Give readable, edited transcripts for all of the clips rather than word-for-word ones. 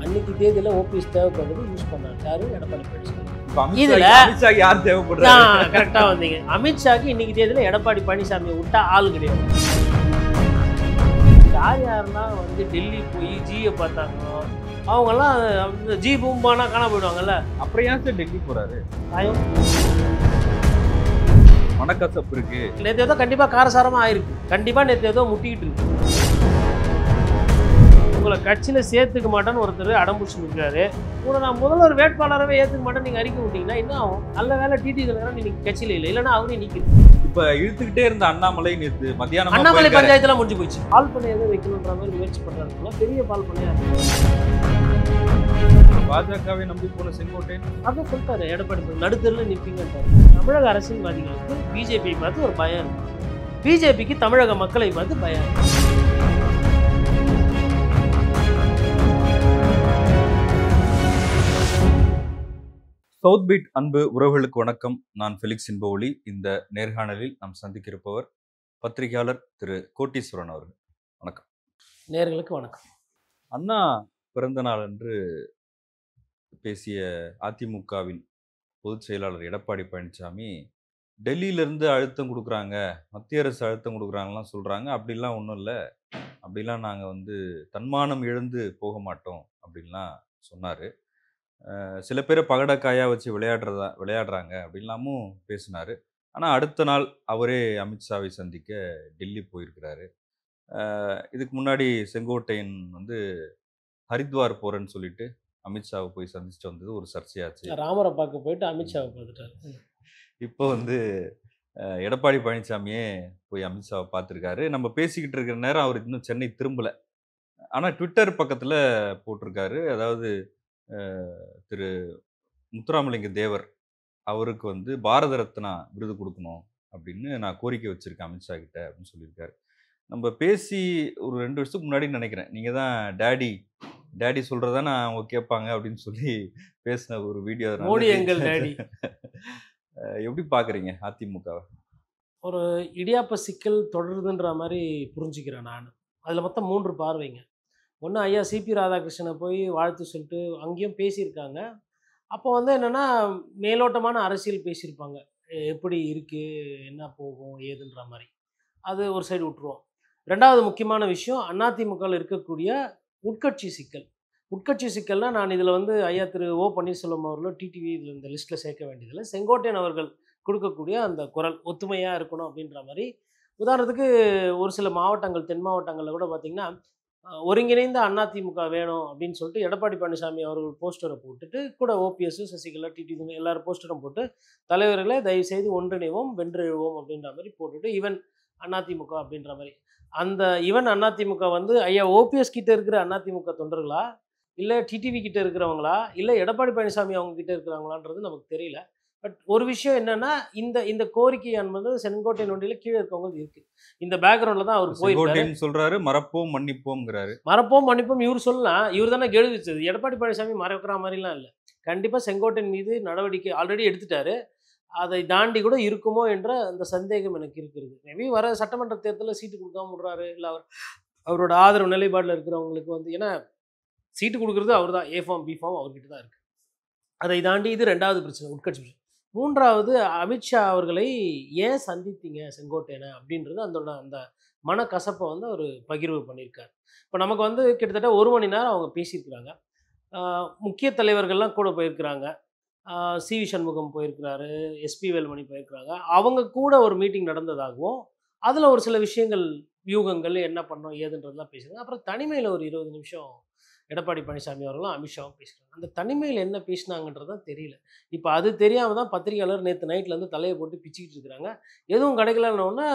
அன்னைக்கு தேதியில ஓபிஎஸ் தேவைப்படுறது யூஸ் பண்ணாரு யாரு? எடப்பாடி பழனிசாமி. இதுல அமித்ஷா யார் தேவைப்படுறாங்க? கரெக்டா வந்தீங்க. அமித்ஷாக்கு இன்னைக்கு தேதியில எடப்பாடி பழனிசாமியை விட்டா ஆள் கிடையாது. யார் யாரெல்லாம் வந்து டெல்லி போய் ஜியை பார்த்தாங்களோ அவங்கெல்லாம் ஜி பூம்பானா காண போயிடுவாங்கல்ல. அப்புறம் ஏன் சார் டெல்லி போறாரு? மனக்கசப்பு இருக்கு. நேற்று ஏதோ கண்டிப்பா காரசாரமா ஆயிருக்கு. கண்டிப்பா நேற்று ஏதோ முட்டிக்கிட்டு இருக்கு. உங்களை கட்சியில சேர்த்துக்க மாட்டேன்னு ஒருத்தர் அடம்புடிச்சு நிற்கிறாரு. உங்களை நான் முதல்வர் வேட்பாளரவே ஏற்றுக்க மாட்டேன்னு நீங்க அறிக்கை விட்டீங்கன்னா என்ன ஆகும்? நல்ல வேலை டிடி தலைவரா நீங்க கட்சியில இல்லை, இல்லைன்னா அவரே நீக்கிது. இப்ப இழுத்துக்கிட்டே இருந்த அண்ணாமலை நேற்று மத்தியானம் அண்ணாமலை பஞ்சாயத்துல முடிஞ்சு போச்சு. பால் பண்ணை எதுவும் வைக்கணுன்ற மாதிரி முயற்சி பண்றாங்க. பெரிய பால் பண்ணையா பாஜகவை நம்பி போன செங்கோட்டையன் அதான் சொல்லிட்டாரு. எடப்பாடி நடுத்தரில் நிற்பீங்கன்றாரு. தமிழக அரசியல்வாதிகளுக்கு பிஜேபியை பார்த்து ஒரு பயம் இருக்கு. பிஜேபிக்கு தமிழக மக்களை பார்த்து பயம் இருக்கு. சவுத் பீட் அன்பு உறவுகளுக்கு வணக்கம். நான் ஃபெலிக்ஸ் இன்பஒளி. இந்த நேர்காணலில் நாம் சந்திக்கிருப்பவர் பத்திரிகையாளர் திரு கோட்டீஸ்வரன் அவர்கள். வணக்கம். நேர்களுக்கு வணக்கம். அண்ணா பிறந்த நாள் அன்று பேசிய அதிமுகவின் பொதுச் செயலாளர் எடப்பாடி பழனிசாமி டெல்லியிலேருந்து அழுத்தம் கொடுக்குறாங்க, மத்திய அரசு அழுத்தம் கொடுக்குறாங்கலாம் சொல்கிறாங்க. அப்படிலாம் ஒன்றும் இல்லை, அப்படிலாம் நாங்கள் வந்து தன்மானம் இழந்து போக மாட்டோம் அப்படின்லாம் சொன்னார். சில பேரை பகடக்காயாக வச்சு விளையாடுறாங்க அப்படின்லாமும் பேசினார். ஆனால் அடுத்த நாள் அவரே அமித்ஷாவை சந்திக்க டெல்லி போயிருக்கிறாரு. இதுக்கு முன்னாடி செங்கோட்டையன் வந்து ஹரித்வார் போகிறேன்னு சொல்லிட்டு அமித்ஷாவை போய் சந்திச்சுட்டு வந்தது ஒரு சர்ச்சையாச்சு. ராமரை பார்க்க போயிட்டு அமித்ஷாவை பார்த்துட்டாரு. இப்போ வந்து எடப்பாடி பழனிசாமியே போய் அமித்ஷாவை பார்த்துருக்காரு. நம்ம பேசிக்கிட்டு இருக்கிற நேரம் அவர் இன்னும் சென்னை திரும்பலை. ஆனால் ட்விட்டர் பக்கத்தில் போட்டிருக்காரு. அதாவது திரு முத்துராமலிங்க தேவர் அவருக்கு வந்து பாரத ரத்னா விருது கொடுக்கணும் அப்படின்னு நான் கோரிக்கை வச்சுருக்கேன் அமித்ஷா கிட்ட அப்படின்னு சொல்லியிருக்காரு. நம்ம பேசி ஒரு 2 வருஷத்துக்கு முன்னாடி நினைக்கிறேன், நீங்கள் தான் டேடி சொல்கிறதானே அவங்க கேட்பாங்க அப்படின்னு சொல்லி பேசின ஒரு வீடியோ. மோடி எங்கள் டேடி. எப்படி பார்க்குறீங்க அதிமுகவை? ஒரு இடியாப்ப சிக்கல் தொடருதுன்ற மாதிரி புரிஞ்சுக்கிறேன் நான். அதில் மொத்தம் 3 பார்வைங்க. ஒன்று, ஐயா சிபி ராதாகிருஷ்ணனை போய் வாழ்த்து சொல்லிட்டு அங்கேயும் பேசியிருக்காங்க. அப்போ வந்து என்னென்னா மேலோட்டமான அரசியல் பேசியிருப்பாங்க, எப்படி இருக்குது, என்ன போகும் ஏதுன்ற மாதிரி. அது ஒரு சைடு விட்டுருவோம். 2வது முக்கியமான விஷயம், அதிமுகவில் இருக்கக்கூடிய உட்கட்சி சிக்கல். உட்கட்சி சிக்கல்னால் நான் இதில் வந்து ஐயா திரு ஓ பன்னீர்செல்வம் அவர்களும் டிடிவி இதில் இந்த லிஸ்ட்டில் சேர்க்க வேண்டியதில்லை. செங்கோட்டையன் அவர்கள் கொடுக்கக்கூடிய அந்த குரல் ஒத்துமையாக இருக்கணும் அப்படின்ற மாதிரி. உதாரணத்துக்கு ஒரு சில மாவட்டங்கள், தென் மாவட்டங்களில் கூட பார்த்திங்கன்னா ஒருங்கிணைந்த அதிமுக வேணும் அப்படின்னு சொல்லிட்டு எடப்பாடி பழனிசாமி அவர்கள் போஸ்டரை போட்டுட்டு கூட ஓபிஎஸ், சசிகலா, டிடிவி எல்லாரும் போஸ்டரும் போட்டு தலைவர்களே தயவுசெய்து ஒன்றிணைவோம் வென்றெழுவோம் அப்படின்ற மாதிரி போட்டுட்டு ஈவன் அதிமுக அப்படின்ற மாதிரி. அந்த ஈவன் அதிமுக வந்து ஐயா ஓபிஎஸ் கிட்ட இருக்கிற அதிமுக தொண்டர்களா, இல்லை டிடிவி கிட்ட இருக்கிறவங்களா, இல்லை எடப்பாடி பழனிசாமி அவங்க கிட்ட இருக்கிறாங்களான்றது நமக்கு தெரியல. பட் ஒரு விஷயம் என்னன்னா, இந்த கோரிக்கை என்பது செங்கோட்டையன் ஒன்றியில் கீழே இருக்கவங்களுக்கு இருக்கு. இந்த பேக்ரவுண்டில் தான் அவர் போயிருக்காரு. சொல்றாரு மறப்போம் மன்னிப்போம்ங்கிறாரு. மறப்போம் மன்னிப்போம் இவர் சொல்லலாம். இவர் தானே கெழுவிச்சது. எடப்பாடி பழனிசாமி மறக்கிற மாதிரிலாம் இல்லை. கண்டிப்பாக செங்கோட்டையன் மீது நடவடிக்கை ஆல்ரெடி எடுத்துட்டாரு. அதை தாண்டி கூட இருக்குமோ என்ற அந்த சந்தேகம் எனக்கு இருக்கிறது. மேபி வர சட்டமன்ற தேர்தலில் சீட்டு கொடுக்காம விடுறாரு, இல்லை அவரோட ஆதரவு நிலைப்பாடில் இருக்கிறவங்களுக்கு வந்து, ஏன்னா சீட்டு கொடுக்குறது அவர் தான், ஏ ஃபார்ம் பி ஃபார்ம் அவர்கிட்ட தான் இருக்குது. அதை தாண்டி இது 2வது பிரச்சனை, உட்கட்சி பிரச்சனை. 3வது, அமித்ஷா அவர்களை ஏன் சந்தித்தீங்க செங்கோட்டையனை அப்படின்றது அந்த மனக்கசப்பை வந்து அவர் பகிர்வு பண்ணியிருக்கார். இப்போ நமக்கு வந்து கிட்டத்தட்ட 1 மணி நேரம் அவங்க பேசியிருக்கிறாங்க. முக்கிய தலைவர்கள்லாம் கூட போயிருக்கிறாங்க. சிவி சண்முகம் போயிருக்கிறாரு, எஸ்பி வேலுமணி போயிருக்கிறாங்க. அவங்க கூட ஒரு மீட்டிங் நடந்ததாகவும் அதில் ஒரு சில விஷயங்கள், வியூகங்கள் என்ன பண்ணோம் ஏதுன்றதுலாம் பேசுகிறாங்க. அப்புறம் தனிமையில் ஒரு 20 நிமிஷம் எடப்பாடி பழனிசாமி அவர்களும் அமித்ஷாவும் பேசுகிறாங்க. அந்த தனிமையில் என்ன பேசினாங்கன்றதான் தெரியல. இப்போ அது தெரியாமல் தான் பத்திரிகையாளர் நேற்று நைட்லேருந்து தலையை போட்டு பிச்சுக்கிட்டு இருக்கிறாங்க. எதுவும் கிடைக்கலன்னொன்னா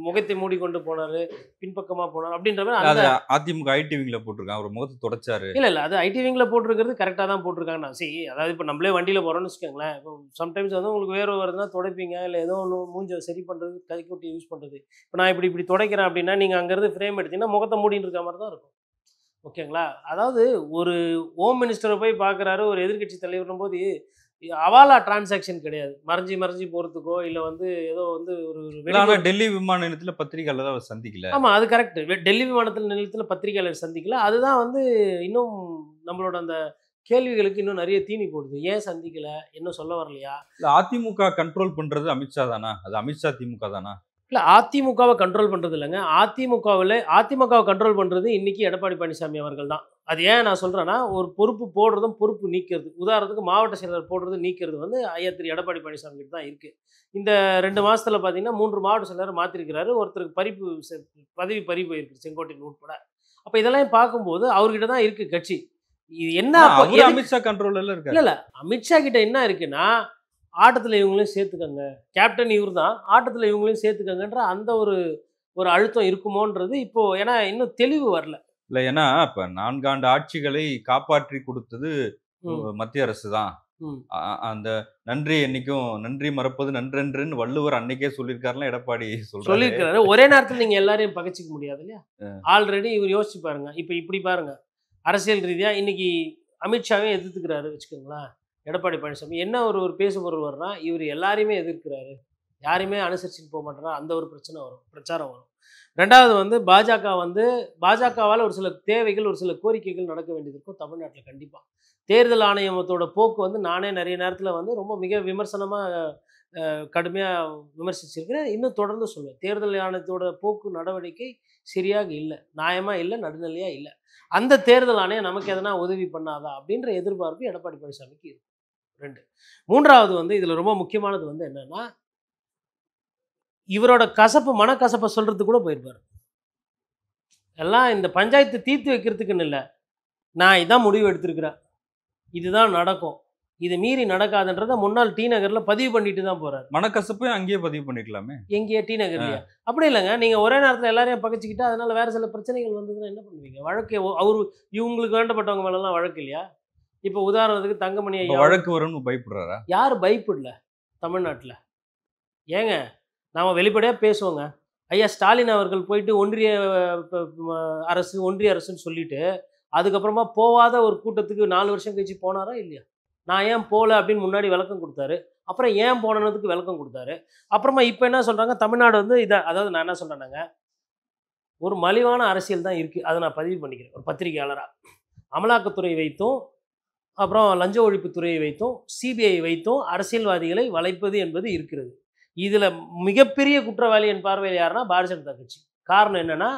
முகத்தை மூடிக்கொண்டு போனார், பின்பக்கமாக போனார் அப்படின்ற மாதிரி. அதிமுக ஐடிவிங்கில் போட்டிருக்காங்க, அவர் முகத்தை தொடச்சாரு. இல்லை அது ஐடிவிங்கில் போட்டிருக்கிறது கரெக்டாக தான் போட்டிருக்காங்க. சரி, அதாவது இப்போ நம்மளே வண்டியில் போகிறோன்னு வச்சுக்கோங்களேன். இப்போ சம்டைம்ஸ் வந்து உங்களுக்கு வேறு வருதுன்னா துடைப்பீங்க, இல்லை ஏதோ ஒன்று மூஞ்சை சரி பண்ணுறது, கைக்குட்டி யூஸ் பண்ணுறது. இப்போ நான் இப்படி துடைக்கிறேன் அப்படின்னா நீங்கள் அங்கேருந்து ஃப்ரேம் எடுத்தீங்கன்னா முகத்தை மூடின்னு இருக்க மாதிரி தான் இருக்கும். ஓகேங்களா? அதாவது ஒரு ஹோம் மினிஸ்டரை போய் பார்க்குறாரு ஒரு எதிர்கட்சி தலைவர்னும் போது அவாலா டிரான்சாக்ஷன் கிடையாது. மறைஞ்சி போகிறதுக்கோ இல்லை வந்து ஏதோ வந்து ஒரு டெல்லி விமான நிலையத்தில் பத்திரிகையாளர் அவர் சந்திக்கல. ஆமாம், அது கரெக்ட். டெல்லி விமானத்தில் நிலையத்தில் பத்திரிகையாளர் சந்திக்கல. அதுதான் வந்து இன்னும் நம்மளோட அந்த கேள்விகளுக்கு இன்னும் நிறைய தீனி போடுது. ஏன் சந்திக்கல? என்ன சொல்ல வரலையா? இல்ல அதிமுக கண்ட்ரோல் பண்றது அமித்ஷா தானா? அது அமித்ஷா திமுக தானா? இல்ல அதிமுகவ கண்ட்ரோல் பண்றது இல்லங்க. அதிமுகவ கண்ட்ரோல் பண்றது இன்னைக்கு எடப்பாடி பழனிசாமி அவர்கள் தான். அது ஏன் நான் சொல்றேன்னா, ஒரு பொறுப்பு போடுறதும், பொறுப்பு நீக்கிறது. உதாரணத்துக்கு மாவட்ட செயலர் போடுறது, நீக்கிறது வந்து ஐயா திரு எடப்பாடி பழனிசாமி கிட்ட தான் இருக்கு. இந்த 2 மாசத்துல பார்த்தீங்கன்னா, 3 மாவட்ட செயலர் மாத்திருக்கிறாரு. ஒருத்தருக்கு பதவி பறி போயிருக்கு செங்கோட்டையன் உட்பட. அப்ப இதெல்லாம் பார்க்கும்போது அவர்கிட்ட தான் இருக்கு கட்சி. இது என்ன ஆனா அப்ப அவரு எதுக்கு அமித்ஷா கண்ட்ரோல்ல இருக்காரு. இல்ல. அமித்ஷா கிட்ட என்ன இருக்குன்னா, ஆட்டத்துல இவங்களையும் சேர்த்துக்கங்க. கேப்டன் இவரு தான். ஆட்டத்துல இவங்களையும் சேர்த்துக்கங்கன்ற அந்த ஒரு ஒரு அழுத்தம் இருக்குமோன்றது இப்போ ஏன்னா இன்னும் தெளிவு வரல. இல்ல ஏன்னா, இப்ப 4 ஆண்டு ஆட்சிகளை காப்பாற்றி குடுத்தது ம். மத்திய அரசு தான். ம். அந்த நன்றி என்னைக்கும் நன்றி மறப்பது நன்றென்றுன்னு வள்ளுவர் அன்னைக்கே சொல்லியிருக்காருல எடப்பாடி சொல்றாரு. சொல்லியிருக்கிறாரு. ஒரே நேரத்துல நீங்க எல்லாரையும் பகைச்சுக்க முடியாது இல்லையா? அ. ஆல்ரெடி இவரு யோசிச்சு பாருங்க. இப்ப இப்படி பாருங்க. அரசியல் ரீதியா இன்னைக்கு அமித்ஷாவையும் எதிர்த்துக்கிறாரு வச்சுக்கோங்களேன். எடப்பாடி பழனிசாமி. என்ன ஒரு ஒரு பேசுபொருள்னா, இவரு எல்லாரையுமே எதிர்க்கிறாரு. யாரையுமே அனுசரிச்சுட்டு போமாட்றாரு. அந்த ஒரு பிரச்சனை வரும். பிரச்சாரம் வரும். 2வது வந்து பாஜகவால ஒரு சில தேவைகள், ஒரு சில கோரிக்கைகள் நடக்க வேண்டியது இருக்கும் தமிழ்நாட்டுல கண்டிப்பா. தேர்தல் ஆணையத்தோட போக்கு வந்து நானே நெறைய நேரத்துல வந்து ரொம்ப மிக விமர்சனமா கடுமையா விமர்சிச்சிருக்கிறேன். இன்னும் தொடர்ந்து சொல்லுவேன். தேர்தல் ஆணையத்தோட போக்கு நடவடிக்கை சரியாக இல்ல. நியாயமா இல்ல, நடுநிலையா இல்ல. அந்த தேர்தல் ஆணையம் நமக்கு எதனா உதவி பண்ணாதா? அப்படின்ற எதிர்பார்ப்பு எடப்பாடி பழனிசாமிக்கு இருக்கு. 2. 3வது வந்து இதுல ரொம்ப முக்கியமானது வந்து என்னன்னா, இவரோட மனக்கசப்ப சொல்றதுக்கு கூட போயிருப்பாரு. எல்லாம் இந்த பஞ்சாயத்து தீர்த்து வைக்கிறதுக்குன்னு இல்ல. நான் இதான் முடிவு எடுத்திருக்கிறேன். இதுதான் நடக்கும். இத மீறி நடக்காதுன்றத முன்னாள் டி நகர்ல பதிவு பண்ணிட்டு தான் போறாரு. மனக்கசப்பையும் அங்கேயே பதிவு பண்ணிக்கலாமே. எங்கேயே டி நகர்லயா? அப்படி இல்லங்க. நீங்க ஒரே நேரத்துல எல்லாரையும் பகைச்சுக்கிட்டா, அதனால வேற சில பிரச்சனைகள் வந்ததுன்னா என்ன பண்ணுவீங்க? வழக்கு அவரு இவங்களுக்கு வேண்டப்பட்டவங்க மேலலாம் வழக்கு இல்லையா? இப்போ உதாரணத்துக்கு தங்கமணி இப்ப ஐயா வழக்கு வரும்னு பயப்படுறாரா? யாரு பயப்படல தமிழ்நாட்டுல? ஏங்க நாம வெளிப்படையா பேசுவோங்க. ஐயா ஸ்டாலின் அவர்கள் போயிட்டு ஒன்றிய ப ம அரசு, ஒன்றிய அரசுன்னு சொல்லிட்டு, அதுக்கப்புறமா போவாத ஒரு கூட்டத்துக்கு 4 வருஷம் கழிச்சு போனாரா? இல்லையா? நான் ஏன் போல அப்படின்னு முன்னாடி விளக்கம் குடுத்தாரு. அப்புறம் ஏன் போனதுக்கு விளக்கம் குடுத்தாரு. அப்புறமா இப்ப என்ன சொல்றாங்க, தமிழ்நாடு வந்து அதாவது நான் என்ன சொல்றேன்னாங்க, ஒரு மலிவான அரசியல் தான் இருக்கு. அத நான் பதிவு பண்ணிக்கிறேன் ஒரு பத்திரிகையாளரா. அமலாக்கத்துறை வைத்தும், அப்புறம் லஞ்ச ஒழிப்பு துறையை வைத்தும், சிபிஐ வைத்தும் அரசியல்வாதிகளை வளைப்பது என்பது இருக்கிறது. இதுல மிகப்பெரிய குற்றவாளி என் பார்வையில் யாருன்னா பாரதிய ஜனதா கட்சி. காரணம் என்னன்னா,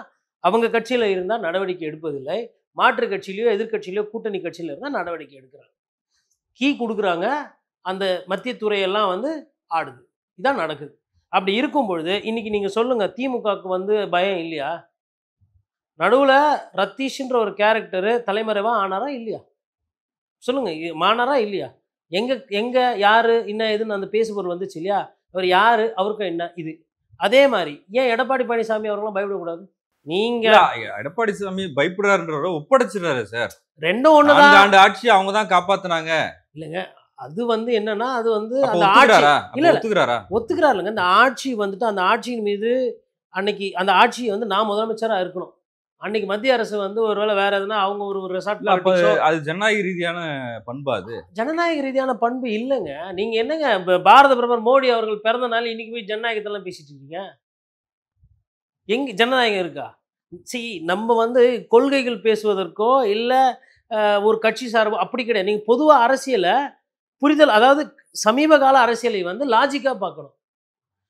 அவங்க கட்சியில இருந்தா நடவடிக்கை எடுப்பதில்லை. மாற்று கட்சியிலயோ, எதிர்க்கட்சியிலயோ, கூட்டணி கட்சியில இருந்தா நடவடிக்கை எடுக்கிறாங்க. குடுக்குறாங்க. அந்த மத்திய துறையெல்லாம் வந்து ஆடுது. இதான் நடக்குது. அப்படி இருக்கும் பொழுது, இன்னைக்கு நீங்க சொல்லுங்க திமுகவுக்கு வந்து பயம் இல்லையா? நடுவுல ரத்தீஷ்ன்ற ஒரு கேரக்டர் தலைமறைவா ஆனாரா? இல்லையா? சொல்லுங்க. ஆனாரா? இல்லையா? எங்க எங்க யாரு? என்ன ஏதுன்னு அந்த பேசுபொருள் வந்துச்சு இல்லையா? அவர் யாரு? அவருக்கும் என்ன? இது. அதே மாரி ஏன் எடப்பாடி பழனிசாமி அவர்கள்லாம் பயப்படக்கூடாது? நீங்க இல்ல எடப்பாடி சாமி பயப்படுறாருன்றத ஒப்படைச்சிடுறாரு சார். 2ம் ஒண்ணு 4 தான். ஆண்டு ஆட்சிய அவங்க தான் காப்பாத்துனாங்க. இல்லங்க. அது வந்து என்னன்னா, அது வந்து அப்ப அந்த ஆட்சி ஒத்துக்கிறாரா? இல்ல, அப்ப இல்ல. ஒத்துக்கிறாரா? ஒத்துக்கிறாருல்லங்க. அந்த ஆட்சி வந்துட்டு அந்த ஆட்சியின் மீது அன்னைக்கு அந்த ஆட்சிய வந்து நான் முதலமைச்சரா இருக்கணும். அன்னைக்கு மத்திய அரசு வந்து ஒரு வேள வேற எதுனா அவங்க ஒரு ரெசார்ட் இல்ல அப்ப பாலிடிக்ஸோ அது ஜனநாயக ரீதியான பண்பா அது? ஜனநாயக ரீதியான பண்பு இல்லங்க. நீங்க என்னங்க பாரத பிரதமர் மோடி அவர்கள் பிறந்த நாள் இன்னைக்கு போய் ஜனநாயகத்தெல்லாம் பேசிட்டு இருக்கீங்க? எங்க ஜனநாயகம் இருக்கா? நம்ம வந்து கொள்கைகள் பேசுவதற்கோ, இல்ல ஒரு கட்சி சார்பு அப்படி கிடையாது. நீங்க பொதுவா அரசியல புரிதல் அதாவது சமீப கால அரசியலை வந்து லாஜிக்கா பார்க்கணும்.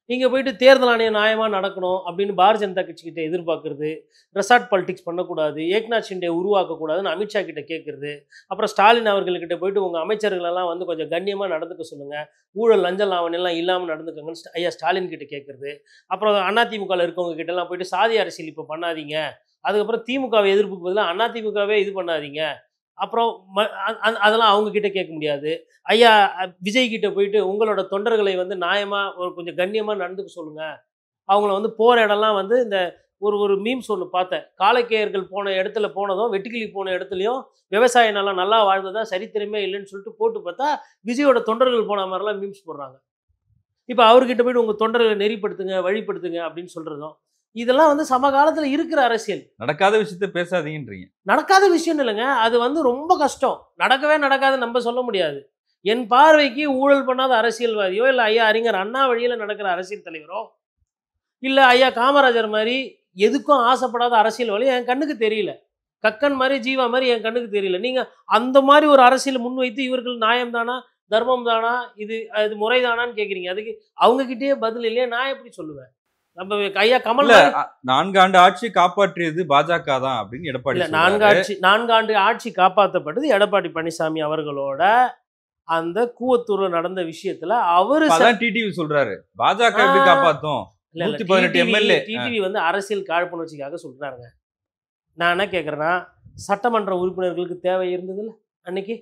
நீங்க போயிட்டு தேர்தல் ஆணையம் நியாயமா நடக்கணும் அப்படின்னு பாரதிய ஜனதா கட்சிகிட்ட எதிர்பார்க்கிறது, ரெசார்ட் பாலிடிக்ஸ் பண்ணக்கூடாது, ஏக்நாத் ஷிண்டே உருவாக்கக்கூடாதுன்னு அமித்ஷா கிட்ட கேட்கறது, அப்புறம் ஸ்டாலின் அவர்கள்கிட்ட போயிட்டு உங்க அமைச்சர்களெல்லாம் வந்து கொஞ்சம் கண்ணியமா நடந்துக்க சொல்லுங்க, ஊழல் லஞ்ச லாவண்யம்லாம் இல்லாமல் நடந்துக்கங்கன்னு ஐயா ஸ்டாலின் கிட்ட கேட்கறது, அப்புறம் அதிமுகவில் இருக்கவங்க கிட்டலாம் போயிட்டு சாதி அரசியல் இப்போ பண்ணாதீங்க, அதுக்கப்புறம் திமுகவை எதிர்ப்புக்கு பதிலாக அதிமுகவே இது பண்ணாதீங்க, அப்புறம் அதெல்லாம் அவங்க கிட்ட கேட்க முடியாது. ஐயா விஜய் கிட்ட போயிட்டு உங்களோட தொண்டர்களை வந்து நியாயமா ஒரு கொஞ்சம் கண்ணியமா நடந்துக்க சொல்லுங்க. அவங்கள வந்து போற இடம்லாம் வந்து இந்த ஒரு ஒரு மீம்ஸ் ஒண்ணு பார்த்தேன். காளைக்கேயர்கள் போன இடத்துல போனதும், வெட்டுக்கிளி போன இடத்துலயும் விவசாய நிலம் நல்லா வாழ்ந்ததா சரித்திரமே இல்லைன்னு சொல்லிட்டு போட்டு பார்த்தா, விஜயோட தொண்டர்கள் போன மாரிலாம் மீம்ஸ் போடுறாங்க. இப்ப அவர்கிட்ட போயிட்டு உங்க தொண்டர்களை நெறிப்படுத்துங்க, வழிப்படுத்துங்க அப்படின்னு சொல்றதும், இதெல்லாம் வந்து சமகாலத்துல இருக்கிற அரசியல். நடக்காத விஷயத்த பேசாதீங்கன்றீங்க. நடக்காத விஷயம் இல்லைங்க. அது வந்து ரொம்ப கஷ்டம். நடக்கவே நடக்காதுன்னு நம்ம சொல்ல முடியாது. என் பார்வைக்கு ஊழல் பண்ணாத அரசியல்வாதியோ, இல்ல ஐயா அறிஞர் அண்ணா வழியில நடக்கிற அரசியல் தலைவரோ, இல்ல ஐயா காமராஜர் மாரி எதுக்கும் ஆசைப்படாத அரசியல்வாதியோ என் கண்ணுக்கு தெரியல. கக்கன் மாதிரி ஜீவா மாதிரி என் கண்ணுக்கு தெரியல. நீங்க அந்த மாதிரி ஒரு அரசியல் முன்வைத்து இவர்கள் நியாயம் தானா, தர்மம் தானா, இது இது முறைதானான்னு கேட்குறீங்க. அதுக்கு அவங்க கிட்டயே பதில் இல்லையா, நான் எப்படி சொல்லுவேன்? நம்ம ஐயா கமல் இல்ல மாதிரி 4 ஆண்டு ஆட்சி காப்பாற்றியது பாஜக தான் அப்படின்னு எடப்பாடி இல்ல சொல்றாரு. 4 ஆண்டு ஆட்சி காப்பாற்றப்பட்டது எடப்பாடி பழனிசாமி அவர்களோட அந்த கூவத்தூர்ல நடந்த விஷயத்துல அவரு அதான் டிடிவி சொல்றாரு. பாஜக எப்படி காப்பாத்தும்? இல்ல 118 எம்எல்ஏ. டிடிவி வந்து அரசியல் காழ்ப்புணர்ச்சிக்காக சொல்றாருங்க. நான் என்ன கேட்குறேன்னா, சட்டமன்ற உறுப்பினர்களுக்கு தேவை இருந்ததுல்ல அன்னைக்கு?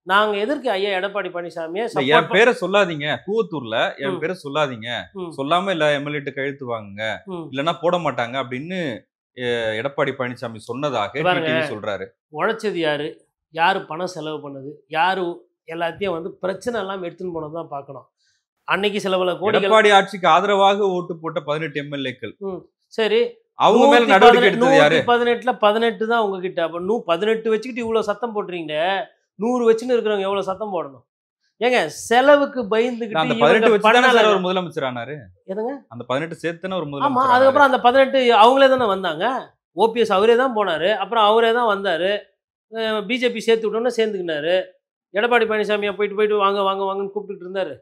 நாங்க எதற்கு ஐயா எடப்பாடி பழனிசாமியை என் பேரை சொல்லாதீங்க, கூவத்தூர்ல என் ம். பேரை சொல்லாதீங்க, ம். சொல்லாம இல்ல எம்எல்ஏ கழுத்து வாங்குங்க, ம். இல்லைன்னா போட மாட்டாங்க அப்படின்னு எடப்பாடி பழனிசாமி சொன்னதாக பாருங்க, டிடிவி சொல்றாரு. உழைச்சது யாரு, யாரு பணம் செலவு பண்ணது, யாரு எல்லாத்தையும் வந்து பிரச்சனை எல்லாம் எடுத்துன்னு போனது தான் பார்க்கணும். அன்னைக்கு சில பல கோடிகள். எடப்பாடி ஆட்சிக்கு ஆதரவாக ஓட்டு போட்ட 18 எம்எல்ஏக்கள் சரி, அவங்க மேல நடவடிக்கை எடுத்தது யாரு? 118ல 18 தான் உங்ககிட்ட. அப்ப 18 வச்சுக்கிட்டு இவ்வளவு சத்தம் போடுறீங்களே, 100 வச்சுன்னு இருக்கிறவங்க எவ்வளவு சத்தம் போடணும்? ஏங்க செலவுக்கு அந்த பயந்துகிட்டு 18 இவங்க வச்சு தானே பண்ணல. சார் ஒரு முதலமைச்சர் ஆனாரு. எதுங்க? அந்த 18 சேர்த்து தானே ஒரு ஆமா, முதலமைச்சர் ஆனாரு. அதுக்கப்புறம் அந்த 18 அவங்களே தானே வந்தாங்க. ஓபிஎஸ் அவரே தான் போனாரு, அப்புறம் அவரே தான் வந்தாரு. பிஜேபி சேர்த்து விட்டோம்னா சேர்ந்துக்கினாரு. எடப்பாடி பழனிசாமியா போயிட்டு வாங்க வாங்க வாங்கன்னு கூப்பிட்டுட்டு இருந்தாரு.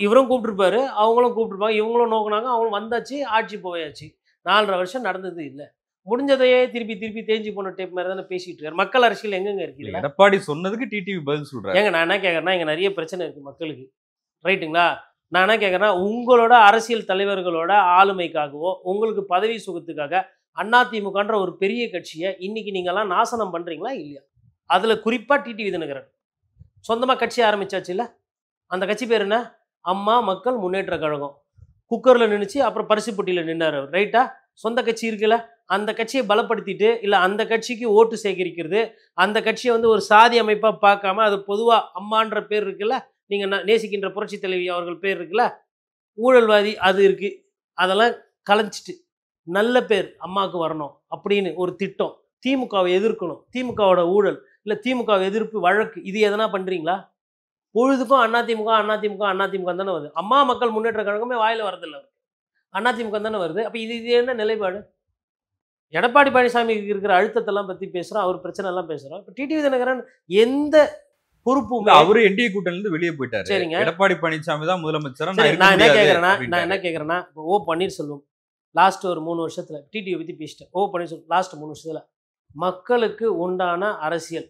இவரும் கூப்பிட்டுருப்பாரு, அவங்களும் கூப்பிட்டுருப்பாங்க, இவங்களும் நோக்குனாங்க, அவங்களும் வந்தாச்சு, ஆட்சி போயாச்சு. 4.5 வருஷம் நடந்தது இல்லை. முடிஞ்சதையே திருப்பி திருப்பி தேஞ்சு போன டேப் மாதிரி தானே பேசிட்டு இருக்காரு. மக்கள் அரசியல் எங்கெங்க இருக்கு? எடப்பாடி சொன்னதுக்கு டிடிவி பதில் சொல்றாரு. ஏங்க நான் என்ன கேட்கறேன்னா, இங்க நிறைய பிரச்சனை இருக்கு மக்களுக்கு, ரைட்டுங்களா? நான் என்ன கேட்கறேன்னா, உங்களோட அரசியல் தலைவர்களோட ஆளுமைக்காகவோ உங்களுக்கு பதவி சுகத்துக்காக அதிமுகன்ற ஒரு பெரிய கட்சியை இன்னைக்கு நீங்கெல்லாம் நாசனம் பண்றீங்களா இல்லையா? அதுல குறிப்பா டிடிவி தினகரன் சொந்தமா கட்சி ஆரம்பிச்சாச்சு இல்ல? அந்த கட்சி பேர் என்ன? அம்மா மக்கள் முன்னேற்ற கழகம். குக்கர்ல நின்னுச்சு, அப்புறம் பரிசு போட்டியில நின்னாரு, ரைட்டா? சொந்த கட்சி இருக்குல்ல, அந்த கட்சியை பலப்படுத்திட்டு இல்ல அந்த கட்சிக்கு ஓட்டு சேகரிக்கிறது, அந்த கட்சியை வந்து ஒரு சாதி அமைப்பா பார்க்காம அது பொதுவா அம்மான்ற பேர் இருக்குல்ல, நீங்க நேசிக்கின்ற புரட்சி தலைவி அவர்கள் பேர் இருக்குல்ல, ஊழல்வாதி அது இருக்கு, அதெல்லாம் கலைஞ்சிட்டு நல்ல பேர் அம்மாவுக்கு வரணும் அப்படின்னு ஒரு திட்டம். திமுகவை எதிர்க்கணும், திமுகவோட ஊழல் இல்ல திமுக எதிர்ப்பு வழக்கு, இது எதனா பண்றீங்களா? பொழுதுக்கும் அதிமுக அதிமுக அதிமுக தானே வருது. அம்மா மக்கள் முன்னேற்ற கழகமே வாயில வரதில்லை, அதிமுக தானே வருது. அப்ப இது இது என்ன நிலைப்பாடு? எடப்பாடி பழனிசாமிக்கு இருக்கிற அழுத்தத்தெல்லாம் பத்தி பேசுறோம், அவர் பிரச்சனை எல்லாம் பேசுறோம். இப்ப டிடிவி தினகரன் எந்த பொறுப்புமே அவரு என்டிஏ கூட்டணில இருந்து வெளியே போயிட்டாரு. சரிங்க. எடப்பாடி பழனிசாமி தான் முதலமைச்சரா சரி, இருக்க நான் என்ன முடியாது கேட்கறேன்னா அப்படின்ட்டாரு. இப்போ ஓ பன்னீர்செல்வம் லாஸ்ட் ஒரு 3 வருஷத்துல டிடிவி பத்தி பேசிட்டேன். ஓ பன்னீர்செல்வம் லாஸ்ட் 3 வருஷத்துல மக்களுக்கு உண்டான அரசியல்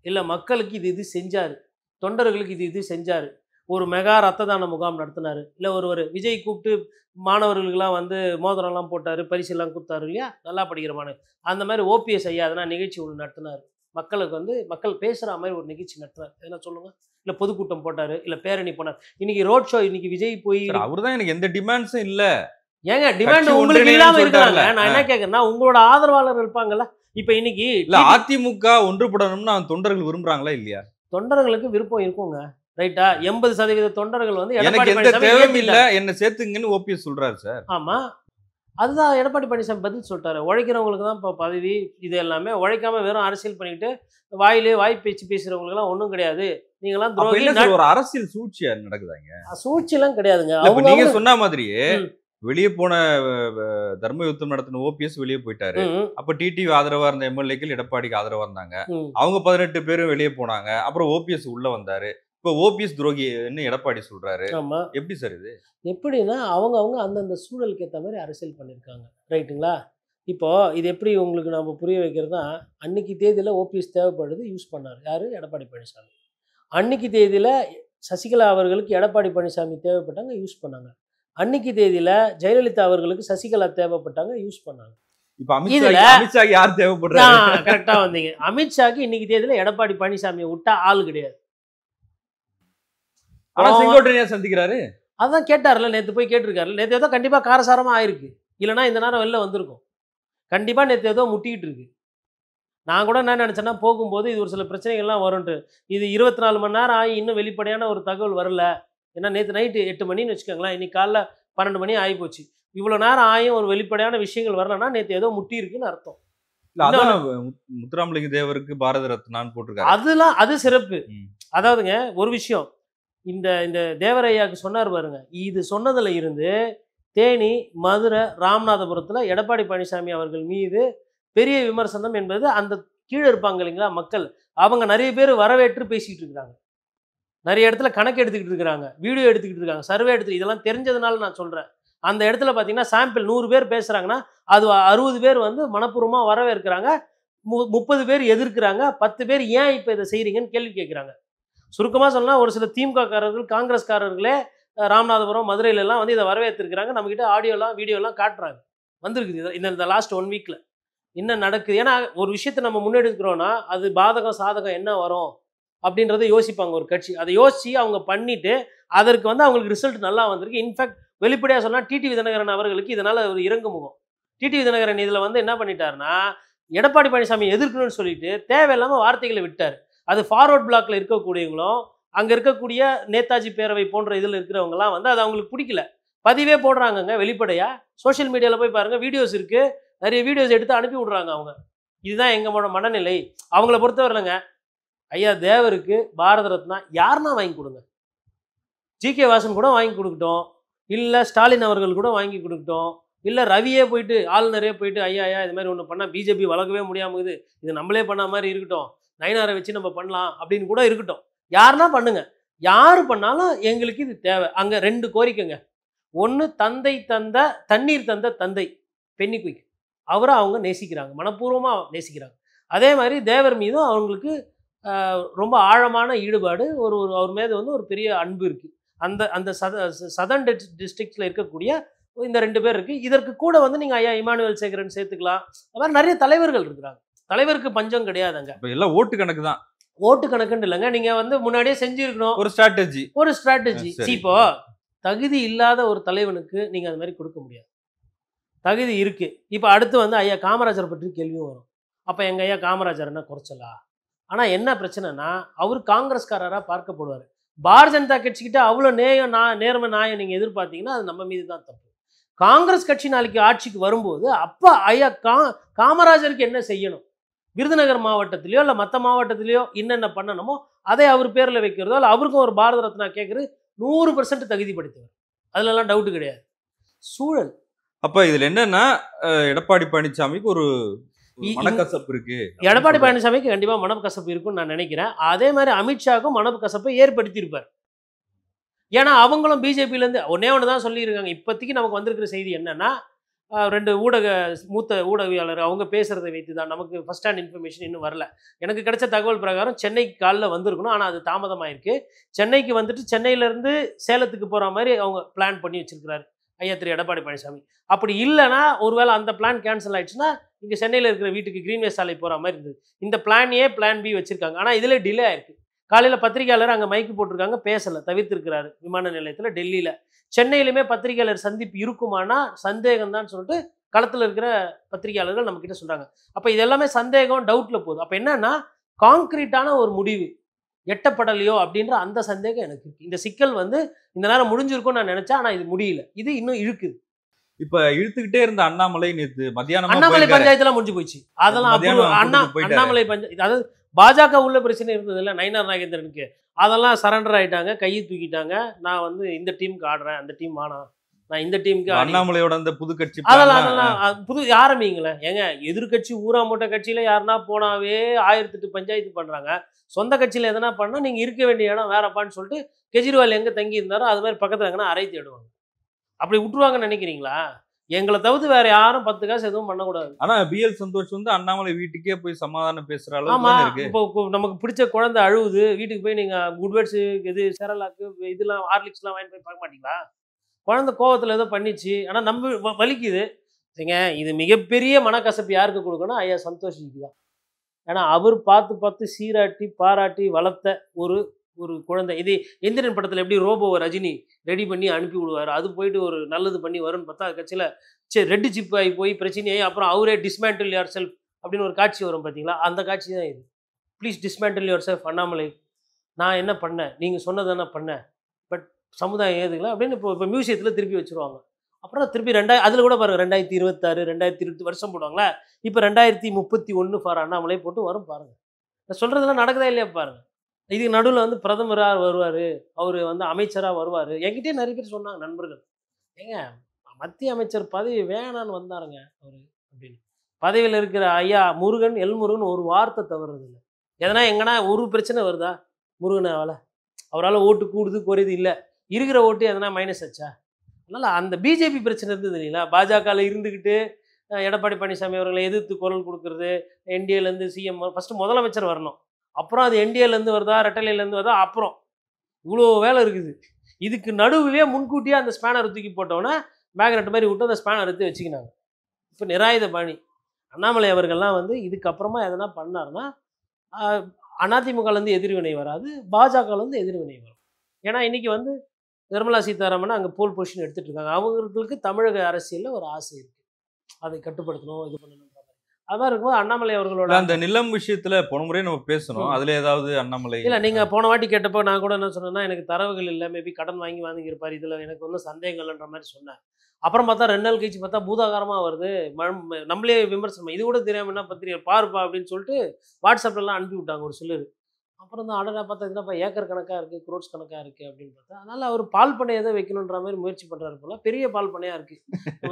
இல்ல, மக்களுக்கு இது இது செஞ்சாரு, தொண்டர்களுக்கு இது இது செஞ்சாரு, ஒரு மெகா ரத்த தான முகாம் நடத்தினாரு, இல்ல ஒரு விஜய் கூப்பிட்டு மாணவர்களுக்கெல்லாம் வந்து மோதிரம்லாம் போட்டாரு, பரிசெல்லாம் கொடுத்தாரு இல்லையா, நல்லா படிக்கிற மாணவர். அந்த மாதிரி ஓபிஎஸ் ஐயா அதெல்லாம் நிகழ்ச்சி ஒன்று நடத்தினார், மக்களுக்கு வந்து மக்கள் பேசுகிற மாதிரி ஒரு நிகழ்ச்சி நடத்தினார். எதனா சொல்லுங்க. இல்லை பொதுக்கூட்டம் போட்டார், இல்லை பேரணி போனார். இன்னைக்கு ரோட் ஷோ, இன்னைக்கு விஜய் போய் அவர் தான் எனக்கு எந்த டிமாண்ட்ஸும் இல்ல. ஏங்க டிமாண்ட் கட்சி உங்களுக்கு ஒன்றிணைன்னு இல்லாம இருக்காங்க. சொல்லிட்டாருல. நான் என்ன கேட்கறேன்னா, உங்களோட ஆதரவாளர் இருப்பாங்கல்ல. இப்ப இன்னைக்கு இல்ல அதிமுக ஒன்றுபடணும்னு அவன் தொண்டர்கள் விரும்புறாங்களா இல்லையா? தொண்டர்களுக்கு விருப்பம் இருக்குங்க, ரைட்டா? 80% தொண்டர்கள் வந்து எனக்கு எடப்பாடி எந்த பழனிசாமி தேவையும் இல்ல, ஏத்திட்டாங்க. என்ன சேர்த்துங்கன்னு ஓபிஎஸ் சொல்றாரு சார். ஆமா, அதுதான் எடப்பாடி பழனிசாமி பதில் சொல்லிட்டாரு. உழைக்கிறவங்களுக்கு தான் இப்போ பதவி, இது எல்லாமே உழைக்காம வெறும் அரசியல் பண்ணிட்டு வாயிலே வாய் பேச்சு பேசுறவங்களுக்குலாம் ஒன்றும் கிடையாது, நீங்களாம் அப்ப துரோகி. என்ன சார், ஒரு அரசியல் சூழ்ச்சியா நடக்குதாங்க? சூழ்ச்சிலாம் கிடையாதுங்க. இல்ல, இப்ப அவங்க நீங்க அவங்க- சொன்ன மாதிரியே ம், வெளியே போன தர்ம யுத்தம் நடத்தின ஓபிஎஸ் வெளியே போயிட்டாரு. ம், அப்ப டிடிவி ஆதரவா இருந்த எம்எல்ஏக்கள் எடப்பாடிக்கு ஆதரவா இருந்தாங்க. ம். அவங்க 18 பேரும் வெளியே போனாங்க. அப்புறம் ஓபிஎஸ் உள்ள வந்தாரு. இப்ப ஓபிஎஸ் துரோகின்னு எடப்பாடி சொல்றாரு. ஆமா, எப்படி சார் இது? எப்படின்னா அவங்க அவங்க அந்தந்த சூழலுக்கு ஏற்ற மாதிரி அரசியல் பண்ணியிருக்காங்க, ரைட்டுங்களா? இப்போ இது எப்படி உங்களுக்கு நம்ம புரிய வைக்கிறதுனா, அன்னைக்கு தேதியில் ஓபிஎஸ் தேவைப்படுது, யூஸ் பண்ணார் யாரு? எடப்பாடி பழனிசாமி. அன்னைக்கு தேதியில் சசிகலா அவர்களுக்கு எடப்பாடி பழனிசாமி தேவைப்பட்டாங்க, யூஸ் பண்ணாங்க. அன்னைக்கு தேதியில் ஜெயலலிதா அவர்களுக்கு சசிகலா தேவைப்பட்டாங்க, யூஸ் பண்ணாங்க. இப்ப இதுல- அமித்ஷா யார் தேவைப்படுறாரு? கரெக்டாக வந்தீங்க. அமித்ஷாக்கு இன்னைக்கு தேதியில் எடப்பாடி பழனிசாமியை விட்டா ஆள் கிடையாது. ஆனா செங்கோட்டையன் சந்திக்கிறாரு. அதான் கேட்டார்ல, நேற்று போய் கேட்டிருக்காருல. நேற்று ஏதோ கண்டிப்பாக காரசாரமாக ஆயிருக்கு, இல்லைனா இந்த நேரம் வெளில வந்திருக்கும். கண்டிப்பாக நேற்று ஏதோ முட்டிக்கிட்டு இருக்கு. நான் கூட என்ன நினச்சேன்னா, போகும்போது இது ஒரு சில பிரச்சனைகள்லாம் வரும்ன்ட்டு. இது 24 மணி நேரம் ஆகி இன்னும் வெளிப்படையான ஒரு தகவல் வரல. ஏன்னா நேற்று நைட்டு 8 மணின்னு வச்சுக்கோங்களேன், இன்னைக்கு காலைல 12 மணி ஆகிப்போச்சு. இவ்வளோ நேரம் ஆகியும் ஒரு வெளிப்படையான விஷயங்கள் வரலன்னா நேற்று ஏதோ முட்டி இருக்குன்னு அர்த்தம். இல்ல, அதான் முத்துராமலிங்க தேவருக்கு பாரத ரத்னான்னு போட்டிருக்காரு. அது சிறப்பு. ம். அதாவதுங்க ஒரு விஷயம், இந்த இந்த தேவரையாவுக்கு சொன்னார் பாருங்க, இது சொன்னதுல இருந்து தேனி, மதுரை, ராமநாதபுரத்தில் எடப்பாடி பழனிசாமி அவர்கள் மீது பெரிய விமர்சனம் என்பது அந்த கீழே இருப்பாங்க இல்லைங்களா மக்கள், அவங்க நிறைய பேர் வரவேற்று பேசிக்கிட்டு இருக்கிறாங்க. நிறைய இடத்துல கணக்கு எடுத்துக்கிட்டு இருக்கிறாங்க, வீடியோ எடுத்துக்கிட்டு இருக்காங்க, சர்வே எடுத்து, இதெல்லாம் தெரிஞ்சதுனால நான் சொல்கிறேன். அந்த இடத்துல பார்த்தீங்கன்னா சாம்பிள் 100 பேர் பேசுகிறாங்கன்னா அது 60 பேர் வந்து மனப்பூர்வமாக வரவேற்கிறாங்க, 30 பேர் எதிர்க்கிறாங்க, 10 பேர் ஏன் இப்போ இதை செய்கிறீங்கன்னு கேள்வி கேட்குறாங்க. சுருக்கமாக சொன்னால் ஒரு சில திமுககாரர்கள் காங்கிரஸ்காரர்களே ராமநாதபுரம் மதுரையிலலாம் வந்து இதை வரவேற்றிருக்கிறாங்க. நம்மக்கிட்ட ஆடியோலாம் வீடியோலாம் காட்டுறாங்க, வந்திருக்குது இந்த லாஸ்ட் 1 வீக்கில் என்ன நடக்குது. ஏன்னா ஒரு விஷயத்தை நம்ம முன்னெடுக்கிறோன்னா அது பாதகம் சாதகம் என்ன வரும் அப்படின்றத யோசிப்பாங்க ஒரு கட்சி. அதை யோசித்து அவங்க பண்ணிவிட்டு அதற்கு வந்து அவங்களுக்கு ரிசல்ட் நல்லா வந்திருக்கு. இன்ஃபேக்ட் வெளிப்படையாக சொன்னால் டிடிவி தினகரன் அவர்களுக்கு இதனால் ஒரு இறங்கு முகம். டிடிவி தினகரன் இதில் வந்து என்ன பண்ணிட்டாருன்னா எடப்பாடி பழனிசாமி எதிர்க்கணும்னு சொல்லிட்டு தேவையில்லாமல் வார்த்தைகளை விட்டார். அது ஃபார்வர்ட் பிளாக்ல இருக்கக்கூடியவங்களும் அங்கே இருக்கக்கூடிய நேதாஜி பேரவை போன்ற இதில் இருக்கிறவங்கலாம் வந்து அது அவங்களுக்கு பிடிக்கல, பதிவே போடுறாங்கங்க வெளிப்படையாக. சோஷியல் மீடியாவில் போய் பாருங்கள், வீடியோஸ் இருக்குது, நிறைய வீடியோஸ் எடுத்து அனுப்பி விட்றாங்க அவங்க. இதுதான் எங்களோட மனநிலை. அவங்கள பொறுத்தவரையிலங்க, ஐயா தேவருக்கு பாரத ரத்னா யாருன்னா வாங்கி கொடுங்க, ஜிகே வாசன் கூட வாங்கி கொடுக்கட்டும், இல்லை ஸ்டாலின் அவர்கள் கூட வாங்கி கொடுக்கட்டும், இல்லை ரவியே போயிட்டு ஆளுநரே போயிட்டு ஐயா இது மாதிரி ஒன்று பண்ணால் பிஜேபி வளர்க்கவே முடியாமல் இது நம்மளே பண்ண மாதிரி இருக்கட்டும், நயினாரை வச்சு நம்ம பண்ணலாம் அப்படின்னு கூட இருக்கட்டும், யாருன்னா பண்ணுங்க. யார் பண்ணாலும் எங்களுக்கு இது தேவை. அங்கே 2 கோரிக்கைங்க. ஒன்று தந்தை தந்த தண்ணீர் தந்த தந்தை பென்னிக்குயிக், அவரை அவங்க நேசிக்கிறாங்க, மனப்பூர்வமாக நேசிக்கிறாங்க. அதே மாதிரி தேவர் மீதும் அவங்களுக்கு ரொம்ப ஆழமான ஈடுபாடு, அவர் மீது வந்து ஒரு பெரிய அன்பு இருக்குது. அந்த சதர்ன் டிஸ்ட்ரிக்ட்ஸில் இருக்கக்கூடிய இந்த 2 பேர் இருக்குது. இதற்கு கூட வந்து நீங்கள் ஐயா இமானுவேல் சேகரன் சேர்த்துக்கலாம். அது மாதிரி நிறைய தலைவர்கள் இருக்கிறாங்க. தலைவருக்கு பஞ்சம் கிடையாதுங்க. இப்போ எல்லாம் ஓட்டு கணக்கு தான். ஓட்டு கணக்குன்னு இல்லைங்க, நீங்கள் வந்து முன்னாடியே செஞ்சுருக்கணும் ஒரு ஸ்ட்ராட்டஜி. இப்போ தகுதி இல்லாத ஒரு தலைவனுக்கு நீங்கள் அது மாதிரி கொடுக்க முடியாது. தகுதி இருக்குது. இப்போ அடுத்து வந்து ஐயா காமராஜரை பற்றி கேள்வியும் வரும். அப்போ எங்கள் ஐயா காமராஜர் என்ன குறைச்சலா? ஆனால் என்ன பிரச்சனைனா அவர் காங்கிரஸ்காரராக பார்க்கப்படுவார். பாரதிய ஜனதா கட்சிக்கிட்ட அவ்வளோ நேர்மை நியாயம் நீங்கள் எதிர்பார்த்தீங்கன்னா அது நம்ம மீது தான் தப்பு. காங்கிரஸ் கட்சி நாளைக்கு ஆட்சிக்கு வரும்போது அப்போ ஐயா காமராஜருக்கு என்ன செய்யணும், விருதுநகர் மாவட்டத்திலையோ இல்லை மற்ற மாவட்டத்திலையோ என்னென்ன பண்ணணுமோ அதை அவர் பேரில் வைக்கிறதோ இல்லை அவருக்கும் ஒரு பாரத ரத்னா கேட்குறது 100% தகுதிப்படுத்துவார். அதுலலாம் டவுட்டு கிடையாது. சூழல் அப்போ இதில் என்னன்னா எடப்பாடி பழனிசாமிக்கு ஒரு மனக்கசப்பு இருக்கு. எடப்பாடி பழனிசாமிக்கு கண்டிப்பாக மனக்கசப்பு இருக்குன்னு நான் நினைக்கிறேன். அதே மாதிரி அமித்ஷாவுக்கும் மனக்கசப்பை ஏற்படுத்தியிருப்பார். ஏன்னா அவங்களும் பிஜேபியிலேருந்து ஒன்று தான் சொல்லியிருக்காங்க. இப்போதைக்கு நமக்கு வந்திருக்கிற செய்தி என்னன்னா 2 மூத்த ஊடகவியாளர் அவங்க பேசுகிறத வைத்து தான் நமக்கு ஃபர்ஸ்ட் ஹேண்ட் இன்ஃபர்மேஷன் இன்னும் வரல. எனக்கு கிடைச்ச தகவல் பிரகாரம் சென்னைக்கு காலைல வந்திருக்கணும், ஆனால் அது தாமதமாயிருக்கு. சென்னைக்கு வந்துட்டு சென்னையிலேருந்து சேலத்துக்கு போகிற மாதிரி அவங்க பிளான் பண்ணி வச்சிருக்கிறாரு ஐயா திரு எடப்பாடி பழனிசாமி. அப்படி இல்லைன்னா ஒருவேளை அந்த பிளான் கேன்சல் ஆயிடுச்சுன்னா இங்கே சென்னையில் இருக்கிற வீட்டுக்கு கிரீன்வே சாலை போகிற மாதிரி இருந்தது. இந்த பிளான் ஏ பிளான் பி வச்சுருக்காங்க. ஆனால் இதில் டிலே ஆயிருக்கு. காலையில் பத்திரிகையாளர் அங்கே மைக்கு போட்டிருக்காங்க, பேசலை, தவிர்த்திருக்கிறாரு விமான நிலையத்தில் டெல்லியில். சென்னையிலுமே பத்திரிகையாளர் சந்திப்பு இருக்குமானா சந்தேகம் தான் சொல்லிட்டு களத்தில் இருக்கிற பத்திரிகையாளர்கள் நம்மக்கிட்ட சொல்கிறாங்க. அப்போ இது எல்லாமே சந்தேகம், டவுட்டில் போகுது. அப்போ என்னன்னா கான்க்ரீட்டான ஒரு முடிவு எட்டப்படலையோ அப்படின்ற அந்த சந்தேகம் எனக்கு இருக்குது. இந்த சிக்கல் வந்து இந்த நேரம் முடிஞ்சிருக்கும்னு நான் நினச்சேன், ஆனால் இது முடியல, இது இன்னும் இருக்குது. இப்ப இழுத்துக்கிட்டே இருந்த அண்ணாமலை நேத்து மத்தியானம் அண்ணாமலை பஞ்சாயத்துலாம் முடிஞ்சு போச்சு. அதெல்லாம் அண்ணாமலை பஞ்சாயத்து, அதாவது பாஜக உள்ள பிரச்சனை இருந்தது இல்லை நயினார் நாகேந்திரனுக்கு, அதெல்லாம் சரண்டர் ஆயிட்டாங்க, கையை தூக்கிட்டாங்க. நான் வந்து இந்த டீமுக்கு ஆடுறேன், அந்த டீம் வேணாம், நான் இந்த டீமுக்கு. அண்ணாமலையோட அந்த புது கட்சி அதெல்லாம் புது ஆரம்பிங்களேன் ஏங்க. எதிர்கட்சி ஊரா மூட்டை கட்சியில யாருன்னா போனாவே 1008 பஞ்சாயத்து பண்றாங்க. சொந்த கட்சியில எதனா பண்ணா நீங்க இருக்க வேண்டிய இடம் வேறப்பான்னு சொல்லிட்டு கெஜ்ரிவால் எங்க தங்கி இருந்தாரோ அது மாதிரி பக்கத்துல எங்கன்னா அறை தேடுவாங்க. அப்படி விட்டுருவாங்கன்னு நினைக்கிறீங்களா? எங்களை தவிர்த்து வேற யாரும் 10 காசு எதுவும் பண்ணக்கூடாது. ஆனா பிஎல் சந்தோஷ் வந்து அண்ணாமலை வீட்டுக்கே போய் சமாதானம் பேசுற ஆமா. அளவுக்கு இப்போ நமக்கு பிடிச்ச குழந்தை அழுவுது, வீட்டுக்கு போய் நீங்க குட்வேர்ட்ஸ் இது செரலாக்கு இதெல்லாம் ஹார்லிக்ஸ்லாம் வாங்கி போய் பார்க்க மாட்டீங்களா? குழந்தை கோவத்தில் ஏதோ பண்ணிச்சு, ஆனால் நம்ம வலிக்குது. சரிங்க, இது மிகப்பெரிய மனக்கசப்பு யாருக்கு கொடுக்கணும்? ஐயா சந்தோஷிக்கு தான். ஏன்னா அவர் பார்த்து சீராட்டி பாராட்டி வளர்த்த ஒரு குழந்தை. இது எந்திரன் படத்தில் எப்படி ரோபோவை ரஜினி ரெடி பண்ணி அனுப்பி விடுவார், அது போயிட்டு ஒரு நல்லது பண்ணி வரும்னு பார்த்தா அது கட்சியில் சரி ரெட்டு சிப் ஆகி போய் பிரச்சனையாகி அப்புறம் அவரே டிஸ்மேண்டில் யுவர் செல்ஃப் அப்படின்னு ஒரு காட்சி வரும் பார்த்தீங்களா? அந்த காட்சி தான் இது. Please dismantle your self Annamalai, நான் என்ன பண்ணேன், நீங்கள் சொன்னதானே பண்ணேன், பட் சமுதாயம் ஏதுங்களா அப்படின்னு இப்போ மியூசியத்தில் திருப்பி வச்சுருவாங்க. அப்புறம் திருப்பி அதில் கூட பாருங்கள் 2026 2020 வருஷம் போடுவாங்களா, இப்போ 2031 ஃபார் அண்ணாமலை போட்டு வரும் பாருங்கள். நான் சொல்கிறதெல்லாம் நடக்குதா இல்லையா பாருங்கள். இதுக்கு நடுவில் வந்து பிரதமராக வருவார், அவர் வந்து அமைச்சராக வருவார். என்கிட்டே நிறைய பேர் சொன்னாங்க நண்பர்கள், ஏங்க மத்திய அமைச்சர் பதவி வேணான்னு வந்தாருங்க அவர் அப்படின்னு. பதவியில் இருக்கிற ஐயா முருகன் முருகன் ஒரு வார்த்தை தவறுறது இல்லை. எதனா எங்கன்னா ஒரு பிரச்சனை வருதா முருகனாவால்? அவரால் ஓட்டு கூடுது குறையுது இல்லை. இருக்கிற ஓட்டு எதனா மைனஸ் ஆச்சா? அதனால் அந்த பிஜேபி பிரச்சனை இருந்தது இல்லைங்களா? பாஜகவில் இருந்துக்கிட்டு எடப்பாடி பழனிசாமி அவர்களை எதிர்த்து குரல் கொடுக்குறது, என்டிஏலேருந்து சிஎம் ஃபஸ்ட்டு முதலமைச்சர் வரணும், அப்புறம் அது என்டிஏலேருந்து வருதா ரெட்டலையிலேருந்து வருதா, அப்புறம் இவ்வளோ வேலை இருக்குது. இதுக்கு நடுவிலே முன்கூட்டியே அந்த ஸ்பேனர் தூக்கி போட்டோன்னா மேக்னெட் மாதிரி விட்டு அந்த ஸ்பேனர் எடுத்து வச்சுக்கினாங்க. இப்போ நிராயுத பாணி அண்ணாமலை அவர்கள்லாம் வந்து இதுக்கப்புறமா எதனா பண்ணாருன்னா அதிமுகலேருந்து எதிர்வினை வராது, பாஜகலேருந்து எதிர்வினை வரும். ஏன்னா இன்றைக்கி வந்து நிர்மலா சீதாராமன் அங்கே போல் பொசிஷன் எடுத்துகிட்டு இருக்காங்க. அவங்களுக்கு தமிழக அரசியலில் ஒரு ஆசை இருக்குது, அதை கட்டுப்படுத்தணும், இது பண்ணணுன்ற மாதிரி. அதான் இருக்கும்போது அண்ணாமலை அவர்களோட அந்த நிலம் விஷயத்துல போன முறையே நம்ம பேசணும். அதுல ஏதாவது அண்ணாமலை இல்லை, நீங்கள் போன வாட்டி கேட்டப்போ நான் கூட என்ன சொன்னேன்னா, எனக்கு தரவுகள் இல்லை, மேபி கடன் வாங்கியிருப்பார், இதில் எனக்கு ஒன்றும் சந்தேகங்கள்ன்ற மாதிரி சொன்னேன். அப்புறம் பார்த்தா 2 நாள் கழிச்சு பார்த்தா பூதாகாரமாக வருது, நம்மளே விமர்சனம், இது கூட தெரியாமல் என்ன பத்திரிகை பாருப்பா அப்படின்னு சொல்லிட்டு வாட்ஸ்அப்லலாம் அனுப்பி விட்டாங்க ஒரு சிலர். அப்புறம் தான் அடடா பார்த்தா இதுனா ஏக்கர் கணக்காக இருக்குது, குரோட்ஸ் கணக்காக இருக்குது அப்படின்னு பார்த்தா, அதனால் அவர் பால் பண்ணை எதை வைக்கணுன்ற மாதிரி முயற்சி பண்ணுறாரு போல. பெரிய பால் பண்ணையாக இருக்குது.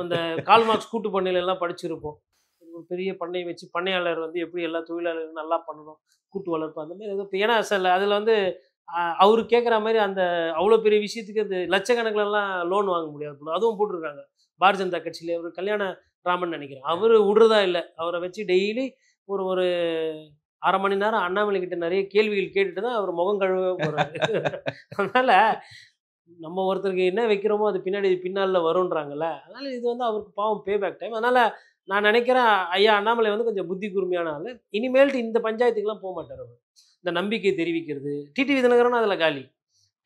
இந்த கால்மார்க்ஸ் கூட்டு பண்ணையிலெல்லாம் படிச்சிருப்போம். ஒரு பெரிய பண்ணை வச்சு பண்ணையாளர் வந்து எப்படி எல்லா தொழிலாளர்களும் நல்லா பண்ணணும், கூட்டு வளர்ப்பு அந்த மாதிரி ஏதோ. ஏன்னா சில அதில் வந்து அவரு கேட்குற மாதிரி அந்த அவ்வளோ பெரிய விஷயத்துக்கு அந்த லட்சக்கணக்கிலலாம் லோன் வாங்க முடியாது போல, அதுவும் போட்டிருக்காங்க. பாரதிய ஜனதா கட்சியில் ஒரு கல்யாண ராமன் நினைக்கிறேன், அவர் விடுறதா இல்லை. அவரை வச்சு டெய்லி ஒரு ஒரு 1/2 மணி நேரம் அண்ணாமலை கிட்ட நிறைய கேள்விகள் கேட்டுட்டு தான் அவர் முகம் கழுவ போகிறாரு. அதனால் நம்ம ஒருத்தருக்கு என்ன வைக்கிறோமோ அது பின்னால் வரும்ன்றாங்கல்ல. அதனால் இது வந்து அவருக்கு பாவம் பேபேக் டைம். அதனால் நான் நினைக்கிறேன் ஐயா அண்ணாமலை வந்து கொஞ்சம் புத்தி கூர்மையான ஆள். இனிமேல்ட்டு இந்த பஞ்சாயத்துக்கெலாம் போக மாட்டார் அவர். இந்த நம்பிக்கை தெரிவிக்கிறது, டிடிவி தினகரனும் அதில் காலி.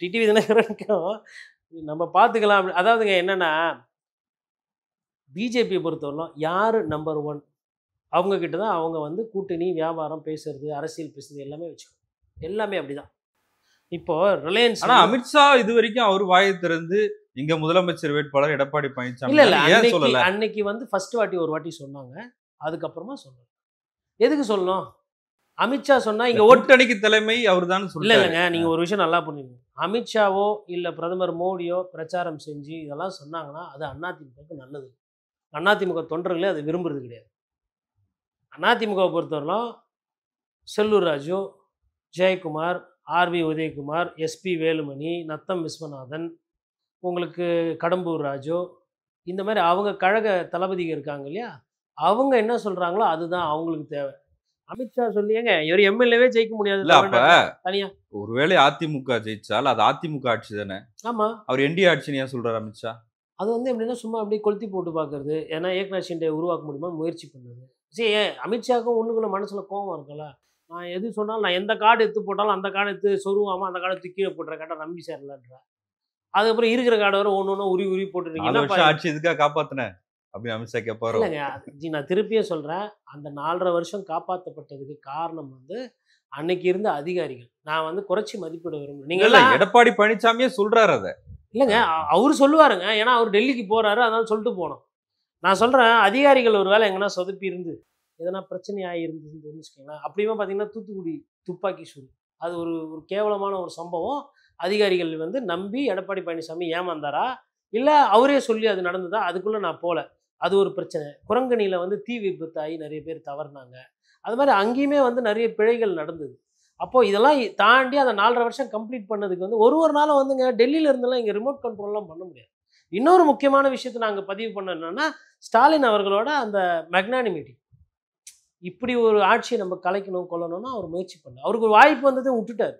டிடிவி தினகரனுக்கும் நம்ம பார்த்துக்கலாம். அப்படி அதாவதுங்க என்னென்னா, பிஜேபியை பொறுத்தவரைக்கும் யார் நம்பர் 1 அவங்கக்கிட்ட தான் அவங்க வந்து கூட்டணி வியாபாரம் பேசுறது, அரசியல் பேசுறது எல்லாமே வச்சுக்கணும். எல்லாமே அப்படிதான். இப்போ ரிலையன்ஸ் ஆனா அமித்ஷா இது வரைக்கும் அவர் வாயை திறந்து இங்க முதலமைச்சர் வேட்பாளர் எடப்பாடி பழனிசாமி இல்ல அன்னைக்கு வந்து ஃபர்ஸ்ட் வாட்டி ஒரு வாட்டி சொன்னாங்க, அதுக்கப்புறமா சொன்னாங்க. எதுக்கு சொல்லணும்? அமித்ஷா சொன்னா இங்க ஓட்டணிக்கு தலைமை அவர் தான் சொல்ல. இல்லைங்க, நீங்க ஒரு விஷயம் நல்லா புரிஞ்சுக்கணும். அமித்ஷாவோ இல்ல பிரதமர் மோடியோ பிரச்சாரம் செஞ்சு இதெல்லாம் சொன்னாங்கன்னா அது அதிமுகவுக்கு நல்லது. அதிமுக தொண்டர்களே அதை விரும்புறது கிடையாது. அதிமுகவை பொறுத்தவரைக்கும் செல்லூர் ராஜு, ஜெயக்குமார், ஆர்வி உதயகுமார், எஸ்பி வேலுமணி, நத்தம் விஸ்வநாதன், உங்களுக்கு கடம்பூர் ராஜு, இந்த மாதிரி அவங்க கழக தளபதிகள் இருக்காங்க இல்லையா, அவங்க என்ன சொல்கிறாங்களோ அதுதான் அவங்களுக்கு தேவை. அமித்ஷா சொல்லியேங்க இவர் எம்எல்ஏவே ஜெயிக்க முடியாது தனியா. ஒருவேளை அதிமுக ஜெயிச்சால் அது அதிமுக ஆட்சி தானே. ஆமாம், அவர் என்டிஏ ஆட்சின்னு ஏன் சொல்கிறார் அமித்ஷா? அது வந்து எப்படின்னா சும்மா அப்படியே கொளுத்தி போட்டு பார்க்கறது, ஏன்னா ஏக்நாத் ஷிண்டே உருவாக்க முடியுமான்னு முயற்சி பண்ணுறது. சரி, அமித்ஷாவுக்கும் ஒன்றுக்குள்ள மனசில் கோவம் இருக்குல்ல. நான் எது சொன்னாலும், நான் எந்த கார்டு எடுத்து போட்டாலும் அந்த கார்டு எடுத்து சொருவாமல் அந்த கார்டு கீழே போட்டுற கேட்டால் நம்பி சேரலன்ற. அதுக்கப்புறம் இருக்கிற கார்டு வர ஒன்று உரி போட்டுருக்கீங்க. ஆட்சி இதுக்காக காப்பாற்றினேன் அப்படின்னு அமித்ஷா கேட்பாரு. இல்லைங்க, நான் திருப்பியே சொல்கிறேன், அந்த 4.5 வருஷம் காப்பாற்றப்பட்டதுக்கு காரணம் வந்து அன்னைக்கு இருந்த அதிகாரிகள். நான் வந்து குறைச்சி மதிப்பிட விரும்புகிறேன். நீங்கள் எடப்பாடி பழனிசாமியே சொல்கிறாரு அதை. இல்லைங்க, அவர் சொல்லுவாருங்க, ஏன்னா அவர் டெல்லிக்கு போகிறாரு, அதனால சொல்லிட்டு போனோம். நான் சொல்கிறேன், அதிகாரிகள் ஒரு வேலை எங்கன்னா சொதப்பி இருந்து எதனா பிரச்சனை ஆகியிருந்துன்னு வச்சுக்கோங்களேன். அப்படியுமே பார்த்தீங்கன்னா தூத்துக்குடி துப்பாக்கி சூடு, அது ஒரு கேவலமான ஒரு சம்பவம். அதிகாரிகள் வந்து நம்பி எடப்பாடி பழனிசாமி ஏமாந்தாரா இல்லை அவரே சொல்லி அது நடந்ததா, அதுக்குள்ளே நான் போகல. அது ஒரு பிரச்சனை. குரங்கணியில் வந்து தீ விபத்தாகி நிறைய பேர் தவறுனாங்க. அது மாதிரி அங்கேயுமே வந்து நிறைய பிழைகள் நடந்தது. அப்போது இதெல்லாம் தாண்டி அந்த 4.5 வருஷம் கம்ப்ளீட் பண்ணதுக்கு வந்து ஒரு நாளும் வந்துங்க டெல்லியில் இருந்தெல்லாம் இங்கே ரிமோட் கண்ட்ரோல்லாம் பண்ண முடியாது. இன்னொரு முக்கியமான விஷயத்தை நாங்கள் பதிவு பண்ண என்னன்னா, ஸ்டாலின் அவர்களோட அந்த மெக்னானிமிட்டி. இப்படி ஒரு ஆட்சியை நம்ம கலைக்கணும் கொள்ளணும்னா அவர் முயற்சி பண்ண, அவருக்கு ஒரு வாய்ப்பு வந்ததை விட்டுட்டார்.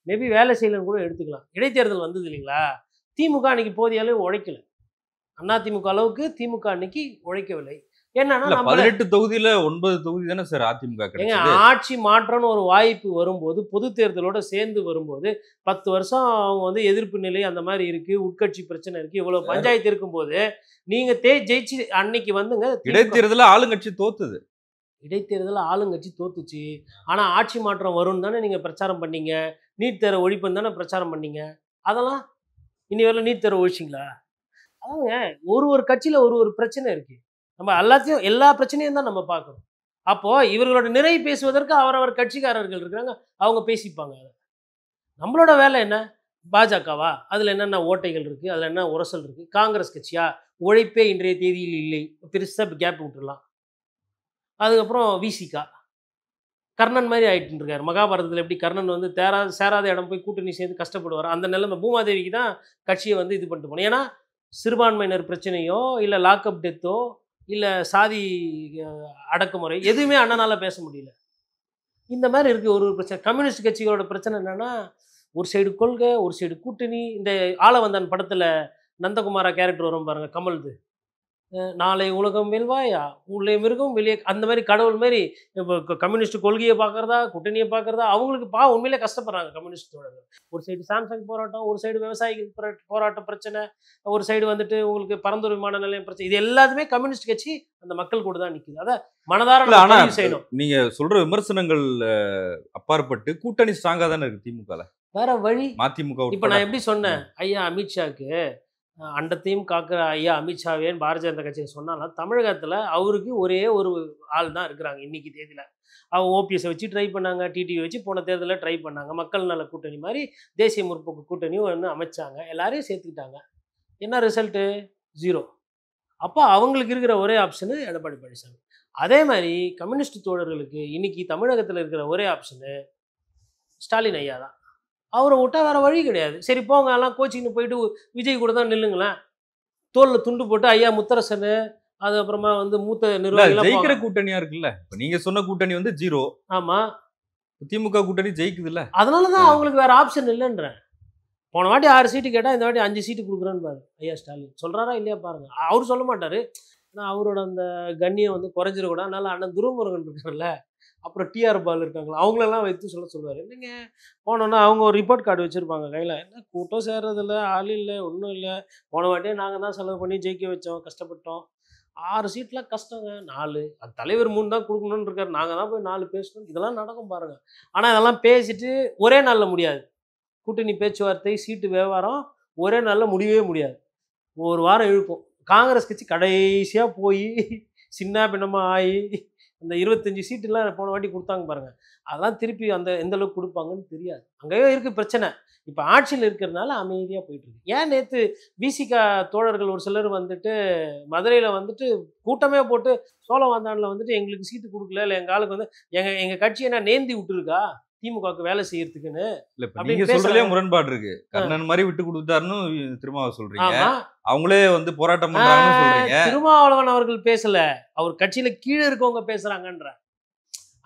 மேபி வேலை செய்யலன்னு கூட எடுத்துக்கலாம். இடைத்தேர்தல் வந்தது இல்லைங்களா, திமுக அன்னைக்கு போதிய அளவு உழைக்கல. அதிமுக அளவுக்கு திமுக அன்னைக்கு உழைக்கவில்லை. என்னன்னா 18 தொகுதியில் 9 தொகுதி தானே சார் அதிமுக கிடைச்சது. ஆட்சி மாற்றம்னு ஒரு வாய்ப்பு வரும்போது, பொது தேர்தலோட சேர்ந்து வரும்போது 10 வருஷம் அவங்க வந்து எதிர்ப்பு நிலை அந்த மாதிரி இருக்கு, உட்கட்சி பிரச்சனை இருக்கு, இவ்வளவு பஞ்சாயத்து இருக்கும்போது நீங்க ஜெயிச்சு அன்னைக்கு வந்துங்க இடைத்தேர்தலில் ஆளுங்கட்சி தோத்துது. இடைத்தேர்தலில் ஆளுங்கட்சி தோத்துச்சு. ஆனால் ஆட்சி மாற்றம் வரும்னு தானே நீங்கள் பிரச்சாரம் பண்ணீங்க. நீட் தேர்வு ஒழிப்புன்னு தானே பிரச்சாரம் பண்ணீங்க. அதெல்லாம் இனி வரல நீட் தேர்வு ஒழிச்சிங்களா? அதாங்க ஒரு கட்சியில் ஒரு பிரச்சனை இருக்குது. நம்ம எல்லா பிரச்சனையும் தான் நம்ம பார்க்கணும். அப்போது இவர்களோட நிறை பேசுவதற்கு அவரவர் கட்சிக்காரர்கள் இருக்கிறாங்க, அவங்க பேசிப்பாங்க. நம்மளோட வேலை என்ன? பாஜகவா? அதில் என்னென்ன ஓட்டைகள் இருக்குது, அதில் என்ன உரசல் இருக்குது? காங்கிரஸ் கட்சியா? உழைப்பே இன்றைய தேதியில் இல்லை, பெருசாக கேப் விட்டுடலாம். அதுக்கப்புறம் விசிகா. கர்ணன் மாதிரி ஆயிட்டு இருக்காரு. மகாபாரதத்தில் எப்படி கர்ணன் வந்து சேராத இடம் போய் கூட்டணி சேர்ந்து கஷ்டப்படுவார், அந்த நிலைமை பூமாதேவிக்கு தான் கட்சியை வந்து இது பண்ணிட்டு போனோம். ஏன்னா சிறுபான்மையினர் பிரச்சனையோ இல்லை லாக்அப் டெத்தோ இல்லை சாதி அடக்குமுறை எதுவுமே அண்ணனால் பேச முடியல. இந்த மாதிரி இருக்குது ஒரு பிரச்சனை. கம்யூனிஸ்ட் கட்சிகளோட பிரச்சனை என்னென்னா, ஒரு சைடு கொள்கை, ஒரு சைடு கூட்டணி. இந்த ஆளவந்தான் படத்தில் நந்தகுமாரா கேரக்டர் வரும் பாருங்கள், கமல்து. நாளை உலகம் வெல்வாயா, உள்ளே மிருகம் வெளியே, அந்த மாதிரி கடவுள் மாதிரி. இப்போ கம்யூனிஸ்ட் கொள்கையை பார்க்குறதா, கூட்டணியை பார்க்குறதா, அவங்களுக்கு உண்மையிலே கஷ்டப்படுறாங்க கம்யூனிஸ்ட் தோழர்கள். ஒரு சைடு சாம்சங் போராட்டம், ஒரு சைடு விவசாயிகள் போராட்ட பிரச்சனை, ஒரு சைடு வந்துட்டு உங்களுக்கு பரந்தூர் விமான நிலையம் பிரச்சனை. இது எல்லாத்துமே கம்யூனிஸ்ட் கட்சி அந்த மக்கள் கூட தான் நிற்குது. அதை மனதார செய்யணும். நீங்க சொல்ற விமர்சனங்கள் அப்பாற்பட்டு கூட்டணி ஸ்ட்ராங்கா தானே இருக்கு திமுக. வேற வழி மதிமுக. இப்போ நான் எப்படி சொன்னேன், ஐயா அமித்ஷாக்கு அண்டத்தையும் காக்கிற ஐயா அமித்ஷாவேன்னு பாரதிய ஜனதா கட்சியை சொன்னாலும் தமிழகத்தில் அவருக்கு ஒரே ஒரு ஆள் தான் இருக்கிறாங்க இன்னைக்கு தேதியில். அவங்க ஓபிஎஸை வச்சு ட்ரை பண்ணாங்க, டிடிவி வச்சு போன தேர்தலில் ட்ரை பண்ணாங்க, மக்கள் நல கூட்டணி மாதிரி தேசிய முற்போக்கு கூட்டணியும் ஒன்று அமைச்சாங்க, எல்லாரையும் சேர்த்துக்கிட்டாங்க. என்ன ரிசல்ட்டு? 0. அப்போ அவங்களுக்கு இருக்கிற ஒரே ஆப்ஷனு எடப்பாடி பழனிசாமி. அதே மாதிரி கம்யூனிஸ்ட் தோழர்களுக்கு இன்னைக்கு தமிழகத்தில் இருக்கிற ஒரே ஆப்ஷனு ஸ்டாலின் ஐயா தான். அவரை விட்டால் வேறு வழி கிடையாது. சரி போங்க, எல்லாம் கோச்சிங்னு போயிட்டு விஜய் கூட தான் நில்லுங்களேன். தோளில் துண்டு போட்டு ஐயா முத்தரசனு, அதுக்கப்புறமா வந்து மூத்த நிர்வாகிகள் ஜெயிக்கிற கூட்டணியா இருக்குல்ல. இப்போ நீங்க சொன்ன கூட்டணி வந்து 0. ஆமாம், திமுக கூட்டணி ஜெயிக்குது இல்லை. அதனால தான் அவங்களுக்கு வேறு ஆப்ஷன் இல்லைன்றேன். போன வாட்டி 6 சீட்டு கேட்டால் இந்த வாட்டி 5 சீட்டு கொடுக்குறேன்னு பாரு ஐயா ஸ்டாலின். சொல்கிறாரா இல்லையா பாருங்கள். அவர் சொல்ல மாட்டார், ஆனால் அவரோட அந்த கண்ணியம் வந்து குறைஞ்சிடக்கூடாது. அதனால அண்ணன் துருமுருகன் இருக்கார்ல, அப்புறம் டிஆர் பால் இருக்காங்களா, அவங்களெல்லாம் வைத்து சொல்லுவார். என்னங்க போனோன்னா அவங்க ஒரு ரிப்போர்ட் கார்டு வச்சுருப்பாங்க கையில். என்ன கூட்டம் சேர்றதில்ல, ஆள் இல்லை, ஒன்றும் இல்லை. போன வாட்டியே நாங்கள் தான் செலவு பண்ணி ஜெயிக்க வச்சோம், கஷ்டப்பட்டோம். 6 சீட்லாம் கஷ்டங்க. 4 அது தலைவர் 3 தான் கொடுக்கணுன்னு இருக்கார். நாங்கள் தான் போய் 4 பேசணும். இதெல்லாம் நடக்கும் பாருங்கள். ஆனால் இதெல்லாம் பேசிட்டு ஒரே நாளில் முடியாது. கூட்டணி பேச்சுவார்த்தை, சீட்டு விவகாரம் ஒரே நாளில் முடியவே முடியாது. ஒரு வாரம் இழுக்கும். காங்கிரஸ் கட்சி கடைசியாக போய் சின்ன பின்னமாக ஆகி அந்த 25 சீட்டுலாம் போன வாட்டி கொடுத்தாங்க பாருங்கள். அதெல்லாம் திருப்பி அந்த எந்த அளவுக்கு கொடுப்பாங்கன்னு தெரியாது. அங்கேயே இருக்குது பிரச்சனை. இப்போ ஆட்சியில் இருக்கிறதுனால அமைதியாக போயிட்டுருக்கு. ஏன் நேற்று விசிகா தோழர்கள் ஒரு சிலர் வந்துட்டு மதுரையில் வந்துட்டு கூட்டமே போட்டு சோழவாந்தானில் வந்துட்டு எங்களுக்கு சீட்டு கொடுக்கல, இல்லை எங்கள் ஆளுக்கு வந்து எங்கள் கட்சியை என்ன நேந்தி விட்டுருக்கா திமுகவுக்கு வேலை செய்யறதுக்குன்னு. நீங்க சொல்றதே முரண்பாடு இருக்கு. கர்ணன் மாதிரி விட்டு கொடுத்தாருன்னு திருமாவளவன் சொல்றீங்க, அவங்களே வந்து போராட்டம் பண்றாங்கன்னு சொல்றீங்க. திருமாவளவன் அவர்கள் பேசல, அவர் கட்சியில கீழே இருக்கவங்க பேசுறாங்கன்ற.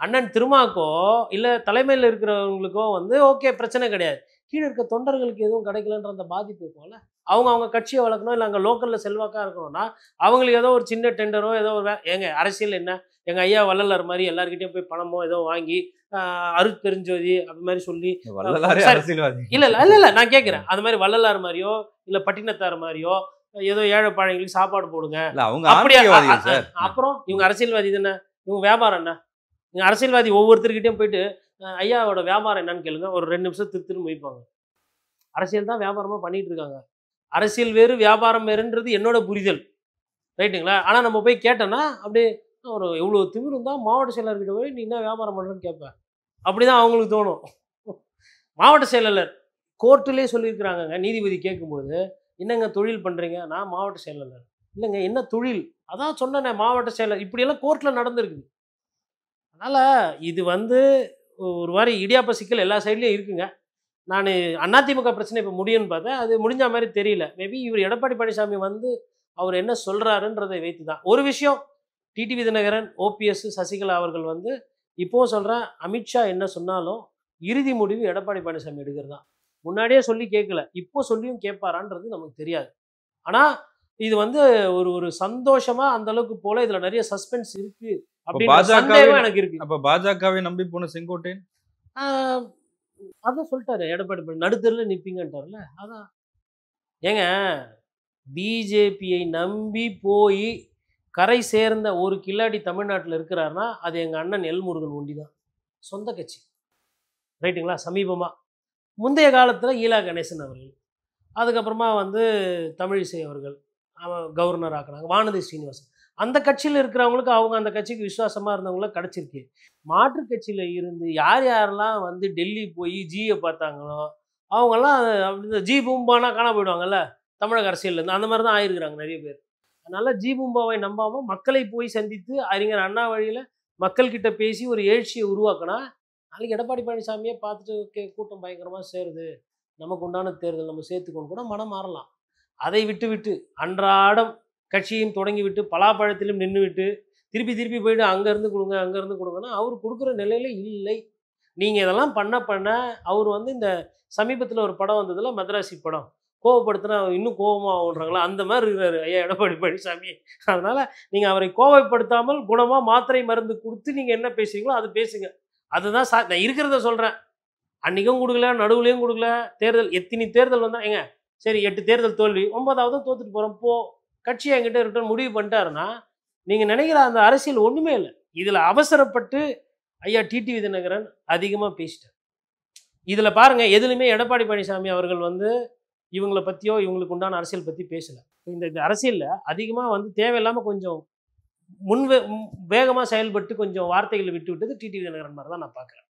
அண்ணன் திருமாக்கோ இல்ல தலைமையில் இருக்கிறவங்களுக்கோ வந்து ஓகே பிரச்சனை கிடையாது. கீழே இருக்க தொண்டர்களுக்கு எதுவும் கிடைக்கலன்ற அந்த பாதிப்பு இருக்கும்ல. அவங்க கட்சியை வளர்க்கணும், இல்லை அங்கே லோக்கலில் செல்வாக்காக இருக்கணும்னா அவங்களுக்கு ஏதோ ஒரு சின்ன டெண்டரோ ஏதோ ஒரு ஏங்க அரசியல் என்ன, எங்கள் ஐயா வள்ளலார் மாதிரி எல்லாருக்கிட்டையும் போய் பணமோ ஏதோ வாங்கி அருட்பெருஞ்சோதி அப்படி மாதிரி சொல்லி இல்லை நான் கேட்குறேன். அது மாதிரி வள்ளலார் மாதிரியோ இல்லை பட்டினத்தார் மாதிரியோ ஏதோ ஏழை பாழைங்களுக்கு சாப்பாடு போடுங்க அப்படியா? அப்புறம் இவங்க அரசியல்வாதி தானே, இவங்க வியாபாரம் என்ன? இவங்க அரசியல்வாதி ஒவ்வொருத்தருக்கிட்டையும் போயிட்டு ஐயாவோட வியாபாரம் என்னன்னு கேளுங்க, ஒரு 2 நிமிஷம் திரும்ப வைப்பாங்க. அரசியல் தான் வியாபாரமாக பண்ணிட்டு இருக்காங்க. அரசியல் வேறு வியாபாரம் வேறுன்றது என்னோட புரிதல், ரைட்டுங்களா? ஆனால் நம்ம போய் கேட்டோன்னா அப்படியே ஒரு எவ்வளோ திமிரு இருந்தால் மாவட்ட செயலர்கிட்ட போய் நீ என்ன வியாபாரம் பண்ணுறேன்னு கேட்பேன். அப்படி தான் அவங்களுக்கு தோணும். மாவட்ட செயலாளர் கோர்ட்டிலே சொல்லியிருக்கிறாங்கங்க, நீதிபதி கேட்கும்போது என்னங்க தொழில் பண்ணுறீங்க? நான் மாவட்ட செயலாளர். இல்லைங்க என்ன தொழில்? அதான் சொன்னேன் மாவட்ட செயலர். இப்படியெல்லாம் கோர்ட்டில் நடந்துருக்குது. அதனால் இது வந்து ஒரு மாதிரி இடியாப்ப சிக்கல் எல்லா சைட்லேயும் இருக்குங்க. நான் அதிமுக பிரச்சனை இப்போ முடியும்னு பார்த்தேன், அது முடிஞ்ச மாதிரி தெரியல. மேபி இவர் எடப்பாடி பழனிசாமி வந்து அவர் என்ன சொல்கிறாருன்றதை வைத்து தான். ஒரு விஷயம், டிடிவி தினகரன், ஓபிஎஸ், சசிகலா அவர்கள் வந்து இப்போவும் சொல்கிறேன், அமித்ஷா என்ன சொன்னாலும் இறுதி முடிவு எடப்பாடி பழனிசாமி எடுக்கிறது தான். முன்னாடியே சொல்லி கேட்கல, இப்போ சொல்லியும் கேட்பாரான்றது நமக்கு தெரியாது. ஆனால் இது வந்து ஒரு சந்தோஷமாக அந்த அளவுக்கு போல இதில் நிறைய சஸ்பென்ஸ் இருக்குது அப்படின்னு எனக்கு இருக்கு. அப்போ பாஜகவை நம்பி போன செங்கோட்டையன் அதான் சொல்லிட்டாரு, எடப்பாடி நடுத்தரில் நிற்பீங்கன்ட்டார்ல. அதான் ஏங்க, பிஜேபியை நம்பி போய் கரை சேர்ந்த ஒரு கில்லாடி தமிழ்நாட்டில் இருக்கிறாருன்னா அது எங்கள் அண்ணன் எல்முருகன் ஒண்டி தான். சொந்த கட்சி, ரைட்டுங்களா? சமீபமாக முந்தைய காலத்தில் ஈலா கணேசன் அவர்கள், அதுக்கப்புறமா வந்து தமிழிசை அவர்கள் கவர்னர் ஆக்குறாங்க, வானதி ஸ்ரீனிவாசன். அந்த கட்சியில் இருக்கிறவங்களுக்கு அவங்க அந்த கட்சிக்கு விசுவாசமாக இருந்தவங்கள கிடச்சிருக்கு. மாற்று கட்சியில் இருந்து யாரெல்லாம் வந்து டெல்லி போய் ஜியை பார்த்தாங்களோ அவங்கெல்லாம் அப்படி ஜி பூம்பானா காண போயிடுவாங்கல்ல தமிழக அரசியல்லேருந்து. அந்த மாதிரி தான் ஆயிருக்கிறாங்க நிறைய பேர். அதனால் ஜி பூம்பாவை நம்பாமல் மக்களை போய் சந்தித்து அறிஞர் அண்ணா வழியில் மக்கள்கிட்ட பேசி ஒரு எழுச்சியை உருவாக்கினா நாளைக்கு எடப்பாடி பழனிசாமியே பார்த்துட்டு ஓகே கூட்டம் பயங்கரமாக சேருது, நமக்கு உண்டான தேர்தல் நம்ம சேர்த்துக்கொண்டு கூட மனம் மாறலாம். அதை விட்டு விட்டு அன்றாடம் கட்சியும் தொடங்கி விட்டு பலாப்பழத்திலும் நின்று விட்டு திருப்பி திருப்பி போயிட்டு அங்கேருந்து கொடுங்க அங்கேருந்து கொடுங்கன்னா அவர் கொடுக்குற நிலையில இல்லை. நீங்கள் இதெல்லாம் பண்ண பண்ண அவர் வந்து இந்த சமீபத்தில் ஒரு படம் வந்ததில் மദ്രാசி படம் கோவப்படுத்தினா இன்னும் கோபமாக ஆகுன்றாங்களா அந்த மாதிரி இருக்கிறாரு ஐயா எடப்பாடி பழனிசாமி. அதனால் நீங்கள் அவரை கோவப்படுத்தாமல் குணமாக மாத்திரை மருந்து கொடுத்து நீங்கள் என்ன பேசுறீங்களோ அது பேசுங்க. அதுதான் நான் இருக்கிறத சொல்கிறேன். அன்றைக்கும் கொடுக்கல, நடுவுலையும் கொடுக்கல, தேர்தல் எத்தனை தேர்தல் வந்தால் ஏங்க சரி 8 தேர்தல் தோல்வி, 9வது தோத்துட்டு போகிறோம் போ, கட்சியை என்கிட்ட ரிட்டர்ன் முடிவு பண்ணிட்டாருன்னா நீங்கள் நினைக்கிற அந்த அரசியல் ஒன்றுமே இல்லை. இதில் அவசரப்பட்டு ஐயா டிடிவி தினகரன் அதிகமாக பேசிட்டார். இதில் பாருங்கள், எதுலையுமே எடப்பாடி பழனிசாமி அவர்கள் வந்து இவங்களை பற்றியோ இவங்களுக்கு உண்டான அரசியல் பற்றி பேசலை. இந்த அரசியலில் அதிகமாக வந்து தேவையில்லாமல் கொஞ்சம் வேகமாக செயல்பட்டு கொஞ்சம் வார்த்தைகளை விட்டு விட்டது டிடிவி தினகரன் மாதிரி தான் நான் பார்க்குறேன்.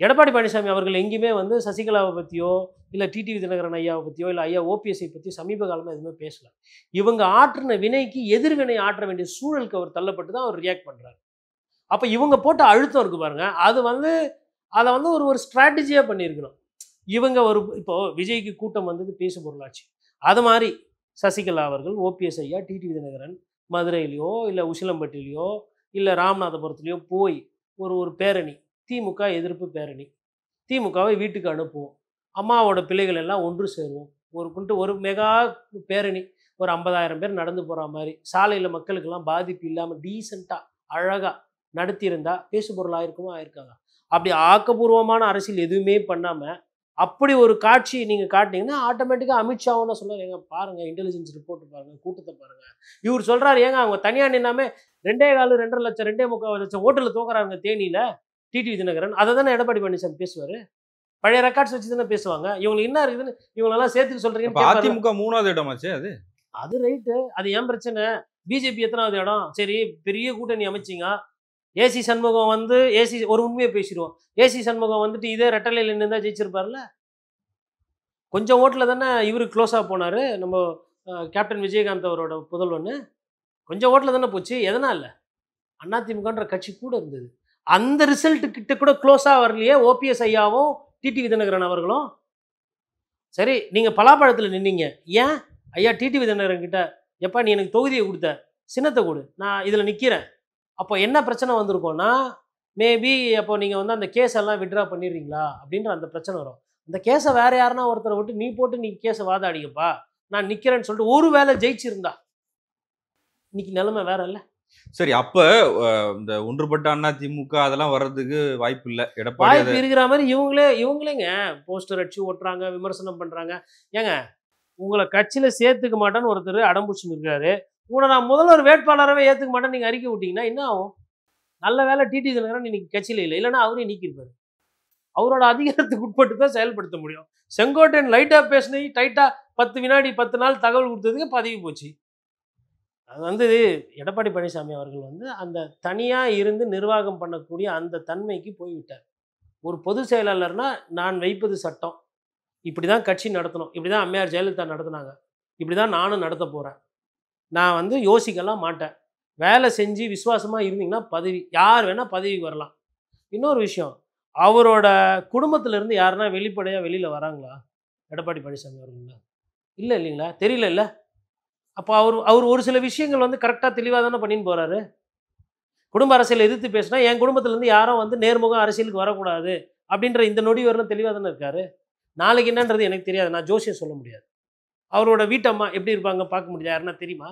எடப்பாடி பழனிசாமி அவர்கள் எங்கேயுமே வந்து சசிகலாவை பற்றியோ இல்லை டிடிவி தினகரன் ஐயாவை பற்றியோ இல்லை ஐயா ஓபிஎஸ்ஐ பற்றி சமீப காலமாக எதுவுமே பேசலை. இவங்க ஆற்றின வினைக்கு எதிர்வினை ஆற்ற வேண்டிய சூழலுக்கு அவர் தள்ளப்பட்டு தான் அவர் ரியாக்ட் பண்ணுறாரு. அப்போ இவங்க போட்ட அழுத்தம் இருக்குது பாருங்கள், அது வந்து அதை வந்து ஒரு ஸ்ட்ராட்டஜியாக பண்ணியிருக்கணும். இவங்க இப்போது விஜய்க்கு கூட்டம் வந்தது பேசு பொருளாச்சு. அது மாதிரி சசிகலா அவர்கள் ஓபிஎஸ் ஐயா டிடிவி தினகரன் மதுரையிலையோ இல்லை உசிலம்பட்டிலையோ இல்லை ராமநாதபுரத்துலையோ போய் ஒரு பேரணி, திமுக எதிர்ப்பு பேரணி, திமுகவை வீட்டுக்கு அனுப்புவோம், அம்மாவோட பிள்ளைகள் எல்லாம் ஒன்று சேருவோம், ஒரு மெகா பேரணி, ஒரு 50,000 பேர் நடந்து போகிற மாதிரி சாலையில் மக்களுக்கெல்லாம் பாதிப்பு இல்லாமல் டீசெண்டாக அழகாக நடத்தியிருந்தா பேசு பொருள் ஆயிருக்காங்க. அப்படி ஆக்கப்பூர்வமான அரசியல் எதுவுமே பண்ணாமல் அப்படி ஒரு காட்சி நீங்கள் காட்டினீங்கன்னா ஆட்டோமேட்டிக்காக அமித்ஷாவும் சொல்லுவார், ஏங்க பாருங்கள் இன்டெலிஜென்ஸ் ரிப்போர்ட் பாருங்கள், கூட்டத்தை பாருங்கள். இவர் சொல்கிறார், ஏங்க அவங்க தனியாக நின்னாமே 2.25 2.5 லட்சம் 2.25 லட்சம் ஓட்டில் தோக்குறாங்க தேனியில் டிடிவி தினகரன். அதை தானே எடப்பாடி பழனிசாமி பேசுவார். பழைய ரெக்கார்ட்ஸ் வச்சு தானே பேசுவாங்க. இவங்களுக்கு என்ன இருக்குதுன்னு இவங்களெல்லாம் சேர்த்துக்கு சொல்கிறீங்க. அதிமுக 3வது இடமாச்சு அது ரைட்டு, அது ஏன் பிரச்சனை? பிஜேபி எத்தனாவது இடம்? சரி, பெரிய கூட்டணி அமைச்சிங்க. ஏசி சண்முகம் வந்து ஒரு உண்மையை பேசிடுவோம், ஏசி சண்முகம் வந்துட்டு இதே ரெட்டலையில் நின்று தான் ஜெயிச்சிருப்பார்ல. கொஞ்சம் ஓட்டில் தானே இவர் க்ளோஸாக போனார், நம்ம கேப்டன் விஜயகாந்த் அவரோட புதல்வன்னு. கொஞ்சம் ஓட்டில் தானே போச்சு. எதனால்? அதிமுகன்ற கட்சி கூட இருந்தது. அந்த ரிசல்ட்டு கிட்ட கூட க்ளோஸாக வரலையே ஓபிஎஸ் ஐயாவும் டிடிவி தினகரன் அவர்களும். சரி, நீங்கள் பலாப்பழத்தில் நின்னீங்க, ஏன் ஐயா டிடிவி தினகரன் கிட்ட எப்பா நீ எனக்கு தொகுதியை கொடுத்த, சின்னத்தை கொடு, நான் இதில் நிற்கிறேன். அப்போ என்ன பிரச்சனை வந்திருக்கோன்னா, மேபி அப்போ நீங்கள் வந்து அந்த கேஸ் எல்லாம் விட்ரா பண்ணிடுறீங்களா அப்படின்ற அந்த பிரச்சனை வரும். அந்த கேஸை வேறு யாருன்னா ஒருத்தரை விட்டு நீ போட்டு நீ கேஸை வாதாடிங்கப்பா, நான் நிற்கிறேன்னு சொல்லிட்டு ஒரு வேளை ஜெயிச்சிருந்தா இன்னைக்கு நிலைமை வேற இல்லை. சரி, அப்ப இந்த ஒன்றுபட்ட அதிமுக அதெல்லாம் வர்றதுக்கு வாய்ப்பு இல்லை. வாய்ப்பு இருக்கிற மாதிரி இவங்களேங்க போஸ்டர் அடிச்சு ஓட்டுறாங்க, விமர்சனம் பண்றாங்க. ஏங்க உங்களை கட்சியில சேர்த்துக்க மாட்டேன்னு ஒருத்தர் அடம்புடிச்சுன்னு இருக்காரு, உங்களை நான் முதல்வர் வேட்பாளரவே ஏற்றுக்க மாட்டேன்னு நீங்கள் அறிக்கை விட்டீங்கன்னா என்ன ஆகும்? நல்ல வேலை டிடிவி தினகரன் இன்னைக்கு கட்சியில் இல்லை, இல்லைன்னா அவரே நீக்கியிருப்பாரு. அவரோட அதிகாரத்துக்கு உட்பட்டு தான் செயல்படுத்த முடியும். செங்கோட்டையன் லைட்டாக பேசினி டைட்டாக 10 வினாடி 10 நாள் தகவல் கொடுத்ததுக்கு பதவி போச்சு. அது வந்து எடப்பாடி பழனிசாமி அவர்கள் வந்து அந்த தனியாக இருந்து நிர்வாகம் பண்ணக்கூடிய அந்த தன்மைக்கு போய்விட்டார். ஒரு பொதுச் செயலாளர்னா நான் வைப்பது சட்டம், இப்படி தான் கட்சி நடத்தணும், இப்படி தான் அம்மையார் ஜெயலலிதா நடத்தினாங்க, இப்படி தான் நானும் நடத்த போகிறேன், நான் வந்து யோசிக்கலாம் மாட்டேன், வேலை செஞ்சு விசுவாசமாக இருந்தீங்கன்னா பதவி யார் வேணால் பதவிக்கு வரலாம். இன்னொரு விஷயம், அவரோட குடும்பத்திலேருந்து யாருன்னா வெளிப்படையாக வெளியில் வராங்களா எடப்பாடி பழனிசாமி அவர்கள்? இல்லை இல்லைங்களா? தெரியல இல்லை. அப்போ அவர் ஒரு சில விஷயங்கள் வந்து கரெக்டாக தெளிவாக தானே பண்ணின்னு போகிறாரு. குடும்ப அரசியலை எதிர்த்து பேசினா என் குடும்பத்திலேருந்து யாரும் வந்து நேர்முக அரசியலுக்கு வரக்கூடாது அப்படின்ற இந்த நொடி வரலாம் தெளிவாக தானே இருக்காரு. நாளைக்கு என்னன்றது எனக்கு தெரியாது, நான் ஜோசியம் சொல்ல முடியாது. அவரோட வீட்டம்மா எப்படி இருப்பாங்க பார்க்க முடியாது, யாருன்னா தெரியுமா?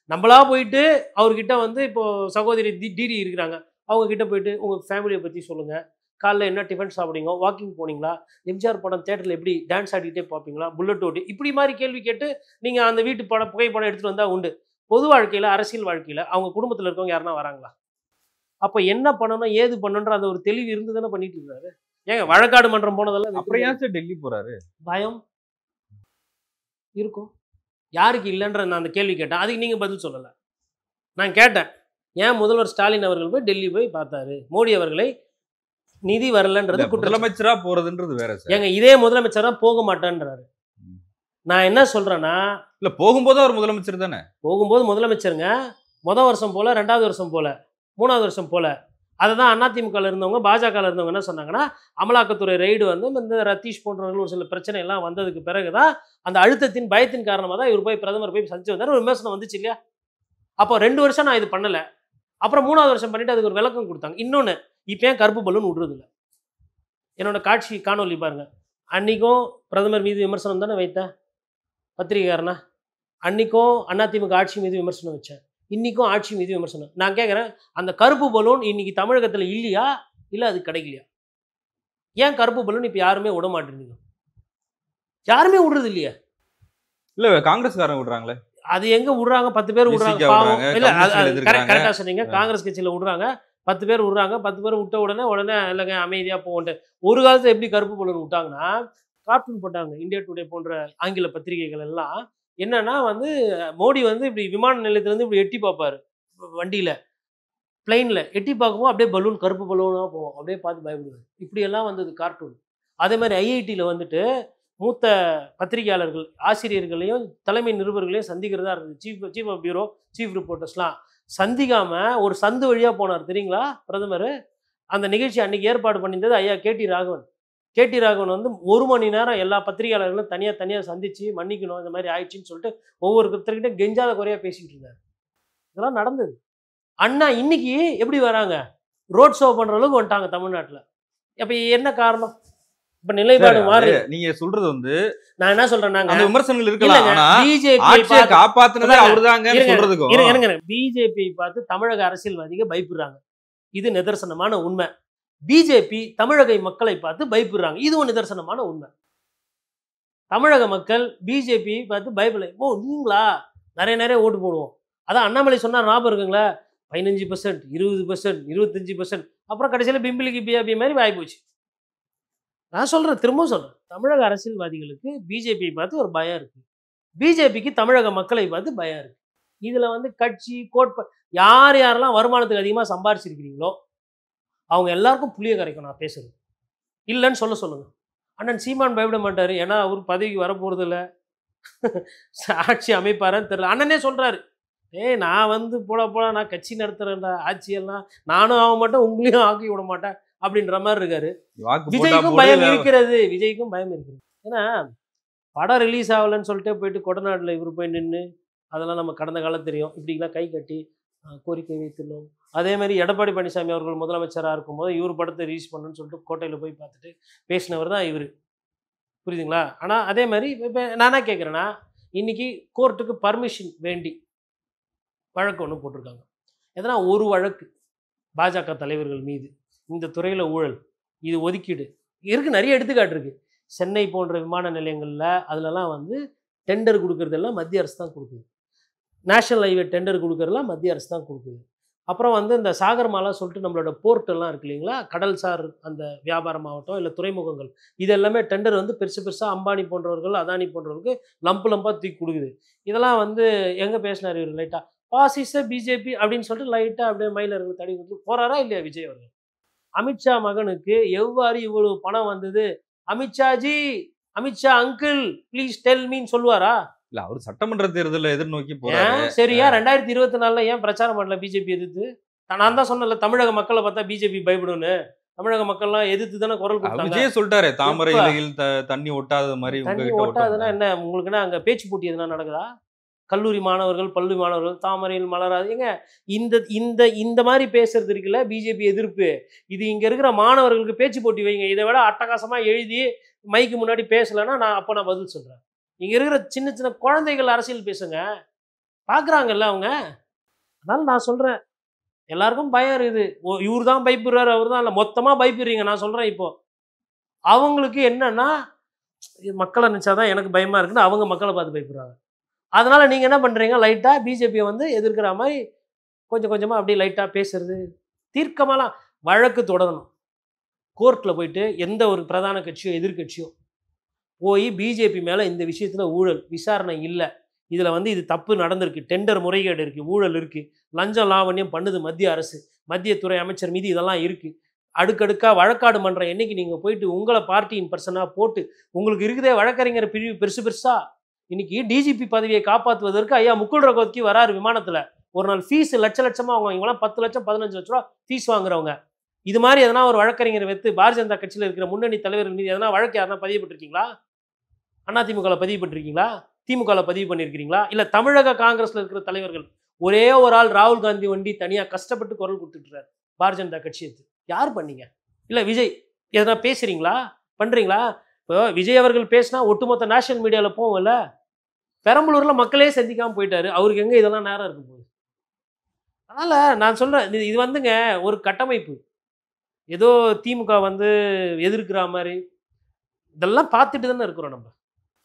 நம்மளா போயிட்டு அவர்கிட்ட வந்து இப்போது சகோதரி டிடி இருக்கிறாங்க, அவங்கக்கிட்ட போயிட்டு உங்கள் ஃபேமிலியை பற்றி சொல்லுங்கள், காலைல என்ன டிஃபன் சாப்பிடுங்க, வாக்கிங் போனீங்களா, எம்ஜிஆர் படம் தேட்டரில் எப்படி டான்ஸ் ஆடிக்கிட்டே பார்ப்பீங்களா, புல்லட் ஓட்டி, இப்படி மாதிரி கேள்வி கேட்டு நீங்கள் அந்த வீட்டு புகைப்படம் எடுத்துகிட்டு வந்தால் உண்டு. பொது வாழ்க்கையில் அரசியல் வாழ்க்கையில் அவங்க குடும்பத்தில் இருக்கவங்க யாருன்னா வராங்களா? அப்போ என்ன பண்ணணும் ஏது பண்ணணுன்ற அந்த ஒரு தெளிவு இருந்து தானே பண்ணிட்டு இருக்காரு. ஏங்க வழக்காடு மன்றம் போனதெல்லாம் அப்புறம் ஏன் சார் டெல்லி போகிறாரு? பயம் இருக்கும். யாருக்கு இல்லைன்ற நான் அந்த கேள்வி கேட்டேன், அதுக்கு நீங்கள் பதில் சொல்லலை. நான் கேட்டேன், ஏன் முதல்வர் ஸ்டாலின் அவர்கள் போய் டெல்லி போய் பார்த்தாரு மோடி அவர்களை, நிதி வரலன்றது முதலமைச்சரா போறதுன்றது வேற சார். ஏங்க இதே முதலமைச்சரா போக மாட்டேன்றாரு. நான் என்ன சொல்றேன்னா, இல்ல போகும்போது அவர் முதலமைச்சர் தானே. போகும்போது முதலமைச்சருங்க, முதல் வருஷம் போல, 2வது வருஷம் போல, 3வது வருஷம் போல, அதை தான் அதிமுகவில் இருந்தவங்க பாஜகவில் இருந்தவங்க என்ன சொன்னாங்கன்னா, அமலாக்கத்துறை ரெய்டு வந்து இந்த ரத்தீஷ் போன்றவர்கள் ஒரு சில பிரச்சனை எல்லாம் வந்ததுக்கு பிறகு தான் அந்த அழுத்தத்தின் பயத்தின் காரணமாக தான் இவர் போய் பிரதமர் போய் சந்திச்சு வந்தார். ஒரு விமர்சனம் வந்துச்சு இல்லையா? அப்போ 2 வருஷம் நான் இது பண்ணலை, அப்புறம் 3வது வருஷம் பண்ணிட்டு அதுக்கு ஒரு விளக்கம் கொடுத்தாங்க. இன்னொன்று, இப்போ ஏன் கருப்பு பலூன் விடுறதில்ல? என்னோட காட்சி காணொலி பாருங்க. அன்னைக்கும் பிரதமர் மீது விமர்சனம் தானே வைத்தேன் பத்திரிகைக்காரனா, அன்னைக்கும் அதிமுக ஆட்சி மீது விமர்சனம் வச்சேன், இன்னைக்கும் ஆட்சி மீது விமர்சனம். நான் கேட்குறேன், அந்த கருப்பு பலூன் இன்னைக்கு தமிழகத்தில் இல்லையா, இல்லை அது கிடைக்கலையா? ஏன் கருப்பு பலூன் இப்போ யாருமே விட மாட்டேங்குது? யாருமே விடுறது இல்லையா? இல்ல காங்கிரஸ்காரங்க விடுறாங்களே. அது எங்க விடுறாங்க? 10 பேர் விடுறாங்க. பாவம். இல்லை, கரெக்டாக சொன்னீங்க. ஆ. காங்கிரஸ் கட்சியில் விடுறாங்க, 10 பேர் விடுறாங்க. 10 பேர் விட்ட உடனே இல்லைங்க அமைதியாக போகன்ட்டு. ஒரு காலத்தில் எப்படி கருப்பு பலூன் விட்டாங்கன்னா, கார்ட்டூன் போட்டாங்க. இந்தியா டுடே போன்ற ஆங்கில பத்திரிகைகள் எல்லாம் என்னன்னா வந்து, மோடி வந்து இப்படி விமான நிலையத்திலேருந்து இப்படி எட்டி பார்ப்பாரு, வண்டியில் பிளைனில் எட்டி பார்க்கும்போது அப்படியே பலூன் கருப்பு பலூனாக போவோம், அப்படியே பார்த்து பயப்படுவார். இப்படியெல்லாம் வந்தது கார்ட்டூன். அதே மாதிரி ஐஐடியில் வந்துட்டு மூத்த பத்திரிகையாளர்கள் ஆசிரியர்களையும் தலைமை நிருபர்களையும் சந்திக்கிறதா இருந்தது. சீஃப் ஆஃப் பியூரோ, சீஃப் ரிப்போர்ட்டர்ஸ்லாம் சந்திக்காமல் ஒரு சந்து வழியாக போனார் தெரியுங்களா பிரதமர்? அந்த நிகழ்ச்சி அன்றைக்கி ஏற்பாடு பண்ணியிருந்தது ஐயா கேடி ராகவன். கேடி ராகவன் வந்து 1 மணி நேரம் எல்லா பத்திரிகையாளர்களும் தனியாக சந்தித்து மன்னிக்கணும், இந்த மாதிரி ஆயிடுச்சுன்னு சொல்லிட்டு ஒவ்வொருத்தர்கிட்ட கெஞ்சாத குறையாக பேசிக்கிட்டு இருந்தார். இதெல்லாம் நடந்தது. அண்ணா இன்னைக்கு எப்படி வராங்க? ரோட் ஷோ பண்ணுற அளவுக்கு வந்துட்டாங்க தமிழ்நாட்டில். அப்போ என்ன காரணம்? இப்ப நிலைப்பாடு மாறு. நீங்க சொல்றது வந்து நான் என்ன சொல்றேன்னாங்க, அந்த விமர்சனங்கள் இருக்கலாம், ஆனா பிஜேபி ஆட்சியை காப்பாத்துனதே அவர்தாங்கன்னு சொல்றதுக்கும் பிஜேபி பார்த்து தமிழக அரசியல்வாதிகள் பயப்படுறாங்க. இது நிதர்சனமான உண்மை. பிஜேபி தமிழக மக்களை பார்த்து பயப்படுறாங்க. இதுவும் நிதர்சனமான உண்மை. தமிழக மக்கள் பிஜேபி பார்த்து பயப்படலை. ஓ நீங்களா, நிறைய ஓட்டு போடுவோம். அதான் அண்ணாமலை சொன்னார், ஞாபகம் இருக்குங்களா? 15%, 20%, 25%, அப்புறம் கடைசியில் பிம்பிளிக்கு பிஆபி மாதிரி ஆகிப்போச்சு. நான் சொல்கிறேன், திரும்பவும் சொல்கிறேன், தமிழக அரசியல்வாதிகளுக்கு பிஜேபியை பார்த்து ஒரு பயம் இருக்குது, பிஜேபிக்கு தமிழக மக்களை பார்த்து பயம் இருக்குது. இதில் வந்து கட்சி யாரெல்லாம் வருமானத்துக்கு அதிகமாக சம்பாரிச்சிருக்கிறீங்களோ அவங்க எல்லாருக்கும் புளிய கரைக்கும் நான் பேசுகிறது. இல்லைன்னு சொல்லுங்கள். அண்ணன் சீமான் பயப்பட மாட்டார், ஏன்னா அவர் பதவிக்கு வரப்போகிறது இல்லை, ஆட்சி அமைப்பாரான்னு தெரியல. அண்ணனே சொல்கிறாரு, நான் வந்து போட நான் கட்சி நடத்துகிறேன்டா, ஆட்சியெல்லாம் நானும் ஆக மாட்டேன், உங்களையும் ஆக்கி விட மாட்டேன் அப்படின்ற மாதிரி இருக்காரு. விஜய்க்கும் பயம் இருக்கிறது, விஜய்க்கும் பயம் இருக்கிறது. ஏன்னா படம் ரிலீஸ் ஆகலைன்னு சொல்லிட்டு போயிட்டு கொடநாட்டில் இவர் போய் நின்று அதெல்லாம் நம்ம கடந்த காலம் தெரியும், இப்படிலாம் கை கட்டி கோரிக்கை வைத்துள்ளோம். அதே மாதிரி எடப்பாடி பழனிசாமி அவர்கள் முதலமைச்சராக இருக்கும்போது இவர் படத்தை ரிலீஸ் பண்ணணும்னு சொல்லிட்டு கோட்டையில் போய் பார்த்துட்டு பேசினவர் தான் இவர், புரியுதுங்களா? ஆனால் அதே மாதிரி இப்போ நான் என்ன கேட்குறேன்னா, இன்றைக்கி கோர்ட்டுக்கு பர்மிஷன் வேண்டி வழக்கு ஒன்று போட்டிருக்காங்க. எதனா ஒரு வழக்கு பாஜக தலைவர்கள் மீது, இந்த துறையில் ஊழல், இது ஒதுக்கீடு இருக்குது, நிறைய எடுத்துக்காட்டு இருக்குது. சென்னை போன்ற விமான நிலையங்களில் அதிலலாம் வந்து டெண்டர் கொடுக்குறதெல்லாம் மத்திய அரசு தான் கொடுக்குது. நேஷனல் ஹைவே டெண்டர் கொடுக்குறதெல்லாம் மத்திய அரசு தான் கொடுக்குது. அப்புறம் வந்து இந்த சாகர்மாலா சொல்லிட்டு நம்மளோட போர்ட்டெல்லாம் இருக்குது இல்லைங்களா, கடல்சார் அந்த வியாபாரமாகட்டும் இல்லை துறைமுகங்கள், இது எல்லாமே டெண்டர் வந்து பெருசாக அம்பானி போன்றவர்கள் அதானி போன்றவர்களுக்கு லம்பு தூக்கி கொடுக்குது. இதெல்லாம் வந்து எங்கே பேசினார் இவர்? லைட்டாக பாசிச பிஜேபி அப்படின்னு சொல்லிட்டு லைட்டாக அப்படியே மயிலர்கள் தடி கொடுத்து போகிறாரா இல்லையா விஜய் அவர்கள்? அமித்ஷா மகனுக்கு எவ்வாறு இவ்வளவு பணம் வந்தது, Amit Shah ji, Amit Shah uncle please tell மீன்னு சொல்லுவாரா? இல்ல அவர் சட்டமன்ற தேர்தலை எதிர்நோக்கி போறாரு. சரியா 2024 ஏன் பிரச்சாரம் பண்ணல பிஜேபி எதிர்த்து? நான் தான் சொன்னல, தமிழக மக்களை பார்த்தா பிஜேபி பயப்படும்னு. தமிழக மக்கள்லாம் எதிர்த்து தானே குரல் கொடுத்தாங்க. விஜய் சொல்லிட்டாரு, தாமரை இலையில் தண்ணி ஒட்டாத மாதிரி. தண்ணி ஒட்டாதுன்னா என்ன உங்களுக்குன்னா அங்கே பேச்சு போட்டி எதுனா நடக்குதா? கல்லூரி மாணவர்கள் பள்ளி மாணவர்கள் தாமரையில் மலராது ஏங்க இந்த இந்த இந்த மாதிரி பேசுறது இருக்குல்ல பிஜேபி எதிர்ப்பு, இது இங்கே இருக்கிற மாணவர்களுக்கு பேச்சு போட்டி வைங்க. இதை விட அட்டகாசமாக எழுதி மைக்கு முன்னாடி பேசலைன்னா நான் பதில் சொல்கிறேன். இங்கே இருக்கிற சின்ன குழந்தைகள் அரசியல் பேசுங்க, பார்க்குறாங்கல்ல அவங்க. அதனால நான் சொல்கிறேன், எல்லாருக்கும் பயம் இருக்குது. இவர் தான் பயப்படுறாரு, அவர் தான் இல்லை, மொத்தமாக பயப்படுறீங்க. நான் சொல்கிறேன், இப்போ அவங்களுக்கு என்னன்னா மக்களை நினச்சாதான் எனக்கு பயமாக இருக்குன்னு அவங்க மக்களை பார்த்து பயப்படுறாங்க. அதனால் நீங்கள் என்ன பண்ணுறீங்க, லைட்டாக பிஜேபியை வந்து எதிர்க்கிற மாதிரி கொஞ்சமாக அப்படியே லைட்டாக பேசுறது. தீர்க்கமாலாம் வழக்கு தொடரணும். கோர்ட்டில் போயிட்டு எந்த ஒரு பிரதான கட்சியோ எதிர்கட்சியோ போய் பிஜேபி மேலே இந்த விஷயத்தில் ஊழல் விசாரணை இல்லை, இதில் வந்து இது தப்பு நடந்திருக்கு, டெண்டர் முறைகேடு இருக்குது, ஊழல் இருக்குது, லஞ்சம் லாவண்யம் பண்ணுது மத்திய அரசு, மத்திய துறை அமைச்சர் மீது இதெல்லாம் இருக்குது, அடுக்கடுக்காக வழக்காடு மன்றம் என்னைக்கு நீங்கள் போயிட்டு உங்களை பார்ட்டியின் பர்சனாக போட்டு உங்களுக்கு இருக்குதே வழக்கறிஞர் பிரிவு பெருசாக இன்னைக்கு டிஜிபி பதவியை காப்பாற்றுவதற்கு ஐயா முகுல் ரோஹத்கி வராரு விமானத்தில். ஒரு நாள் ஃபீஸ் லட்சமாக அவங்க இவங்களாம் 10 லட்சம் 15 லட்ச ரூபா ஃபீஸ் வாங்குறவங்க. இது மாதிரி எதனா ஒரு வழக்கறிஞரை வைத்து பாரதிய ஜனதா கட்சியில் இருக்கிற முன்னணி தலைவர்கள் மீது எதனா வழக்கு யாருன்னா பதிவுபட்டிருக்கீங்களா? அதிமுகவில் பதிவு பண்ணிருக்கீங்களா? திமுகவில் பதிவு பண்ணியிருக்கிறீங்களா? இல்லை தமிழக காங்கிரஸில் இருக்கிற தலைவர்கள் ஒரே ஒரு ஆள் ராகுல் காந்தி வண்டி தனியாக கஷ்டப்பட்டு குரல் கொடுத்துட்டுறாரு பாரதிய ஜனதா கட்சியை. யார் பண்ணீங்க? இல்லை விஜய் எதனா பேசுறீங்களா, பண்ணுறீங்களா? இப்போ விஜய் அவர்கள் பேசினா ஒட்டுமொத்த நேஷனல் மீடியாவில் போவோம்ல. பெரம்பலூரில் மக்களே சந்திக்காமல் போயிட்டாரு. அவருக்கு எங்கே இதெல்லாம் நேரம் இருக்கும் போது? அதனால் நான் சொல்கிறேன், இது வந்துங்க ஒரு கட்டமைப்பு. ஏதோ திமுக வந்து எதிர்க்கிற மாதிரி இதெல்லாம் பார்த்துட்டு தானே இருக்கிறோம் நம்ம.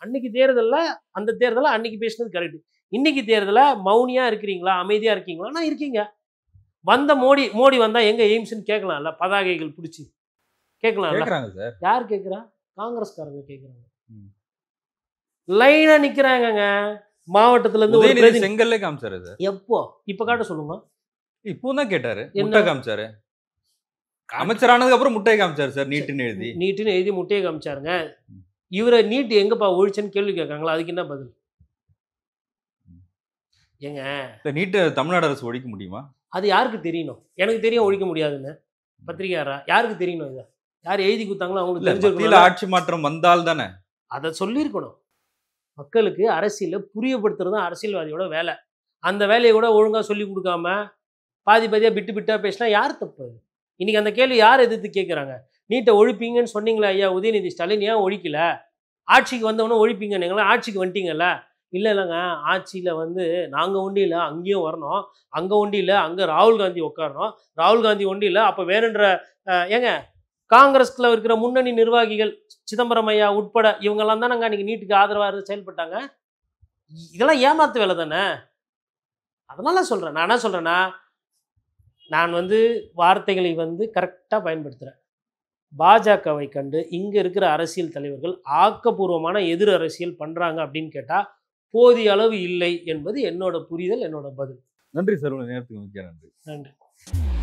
அன்னைக்கு தேர்தலில் அந்த தேர்தலில் அன்னைக்கு பேசினது கரெக்டு. இன்னைக்கு தேர்தலில் மௌனியாக இருக்கிறீங்களா, அமைதியாக இருக்கீங்களான்னா இருக்கீங்க. வந்த மோடி வந்தால் எங்கே எய்ம்ஸ்ன்னு கேட்கலாம்ல, பதாகைகள் பிடிச்சி கேட்கலாம்ல. சார் யார் கேட்குறா? காங்கிரஸ்காரங்க கேட்குறாங்க. லைனாக நிற்கிறாங்கங்க. மாவட்டத்திலேருந்து ஒரு செங்கல்லே காமிச்சாரு சார். எப்போ? இப்போ காட்ட சொல்லுங்க. இப்போ தான் கேட்டாரு, முட்டை காமிச்சாரு. அமைச்சரானதுக்கு அப்புறம் முட்டையை காமிச்சாரு சார். நீட்டுன்னு எழுதி முட்டையை காமிச்சாருங்க. இவரை நீட் எங்கப்பா ஒழிச்சுன்னு கேள்வி கேட்காங்களா? அதுக்கு என்ன பதில்? ஏங்க நீட்டு தமிழ்நாடு அரசு ஒழிக்க முடியுமா? அது யாருக்கு தெரியணும்? எனக்கு தெரியும் ஒழிக்க முடியாதுன்னு. பத்திரிகையாரா யாருக்கு தெரியணும்? இதை யார் எழுதி கொடுத்தாங்களோ அவங்களுக்கு தெரிஞ்சிருக்கணும். ஆட்சி மாற்றம் வந்தால் தானே அதை சொல்லியிருக்கணும். மக்களுக்கு அரசியலை புரியப்படுத்துறது தான் அரசியல்வாதியோட வேலை. அந்த வேலையை கூட ஒழுங்காக சொல்லி கொடுக்காம பாதியாக பிட்டாக பேசினா யார் தப்பு? இன்னைக்கு அந்த கேள்வி யார் எதிர்த்து கேட்குறாங்க? நீட்டை ஒழிப்பீங்கன்னு சொன்னீங்களா ஐயா உதயநிதி ஸ்டாலின், ஏன் ஒழிக்கல? ஆட்சிக்கு வந்தவொன்னே ஒழிப்பீங்க. நீங்களா ஆட்சிக்கு வந்துட்டீங்கல்ல? இல்லைங்க, ஆட்சியில் வந்து நாங்கள் ஒண்டியில் அங்கேயும் வரணும், அங்கே ஒண்டியில் அங்கே ராகுல் காந்தி உட்காரணும், ராகுல் காந்தி ஒண்டியில் அப்போ வேணுன்ற ஏங்க காங்கிரஸில் இருக்கிற முன்னணி நிர்வாகிகள் சிதம்பரம் ஐயா உட்பட இவங்கெல்லாம் தான் நாங்கள் அன்றைக்கி நீட்டுக்கு ஆதரவாக செயல்பட்டாங்க. இதெல்லாம் ஏமாத்து வேலை தானே. அதனால சொல்கிறேன். நான் என்ன சொல்கிறேன்னா, நான் வந்து வார்த்தைகளை வந்து கரெக்டாக பயன்படுத்துகிறேன். பாஜகவை கண்டு இங்கே இருக்கிற அரசியல் தலைவர்கள் ஆக்கப்பூர்வமான எதிர் அரசியல் பண்ணுறாங்க அப்படின்னு கேட்டால் போதிய அளவு இல்லை என்பது என்னோட புரிதல், என்னோட பதில். நன்றி சார், உங்கள் நேரத்துக்கு மிக்க நன்றி. நன்றி.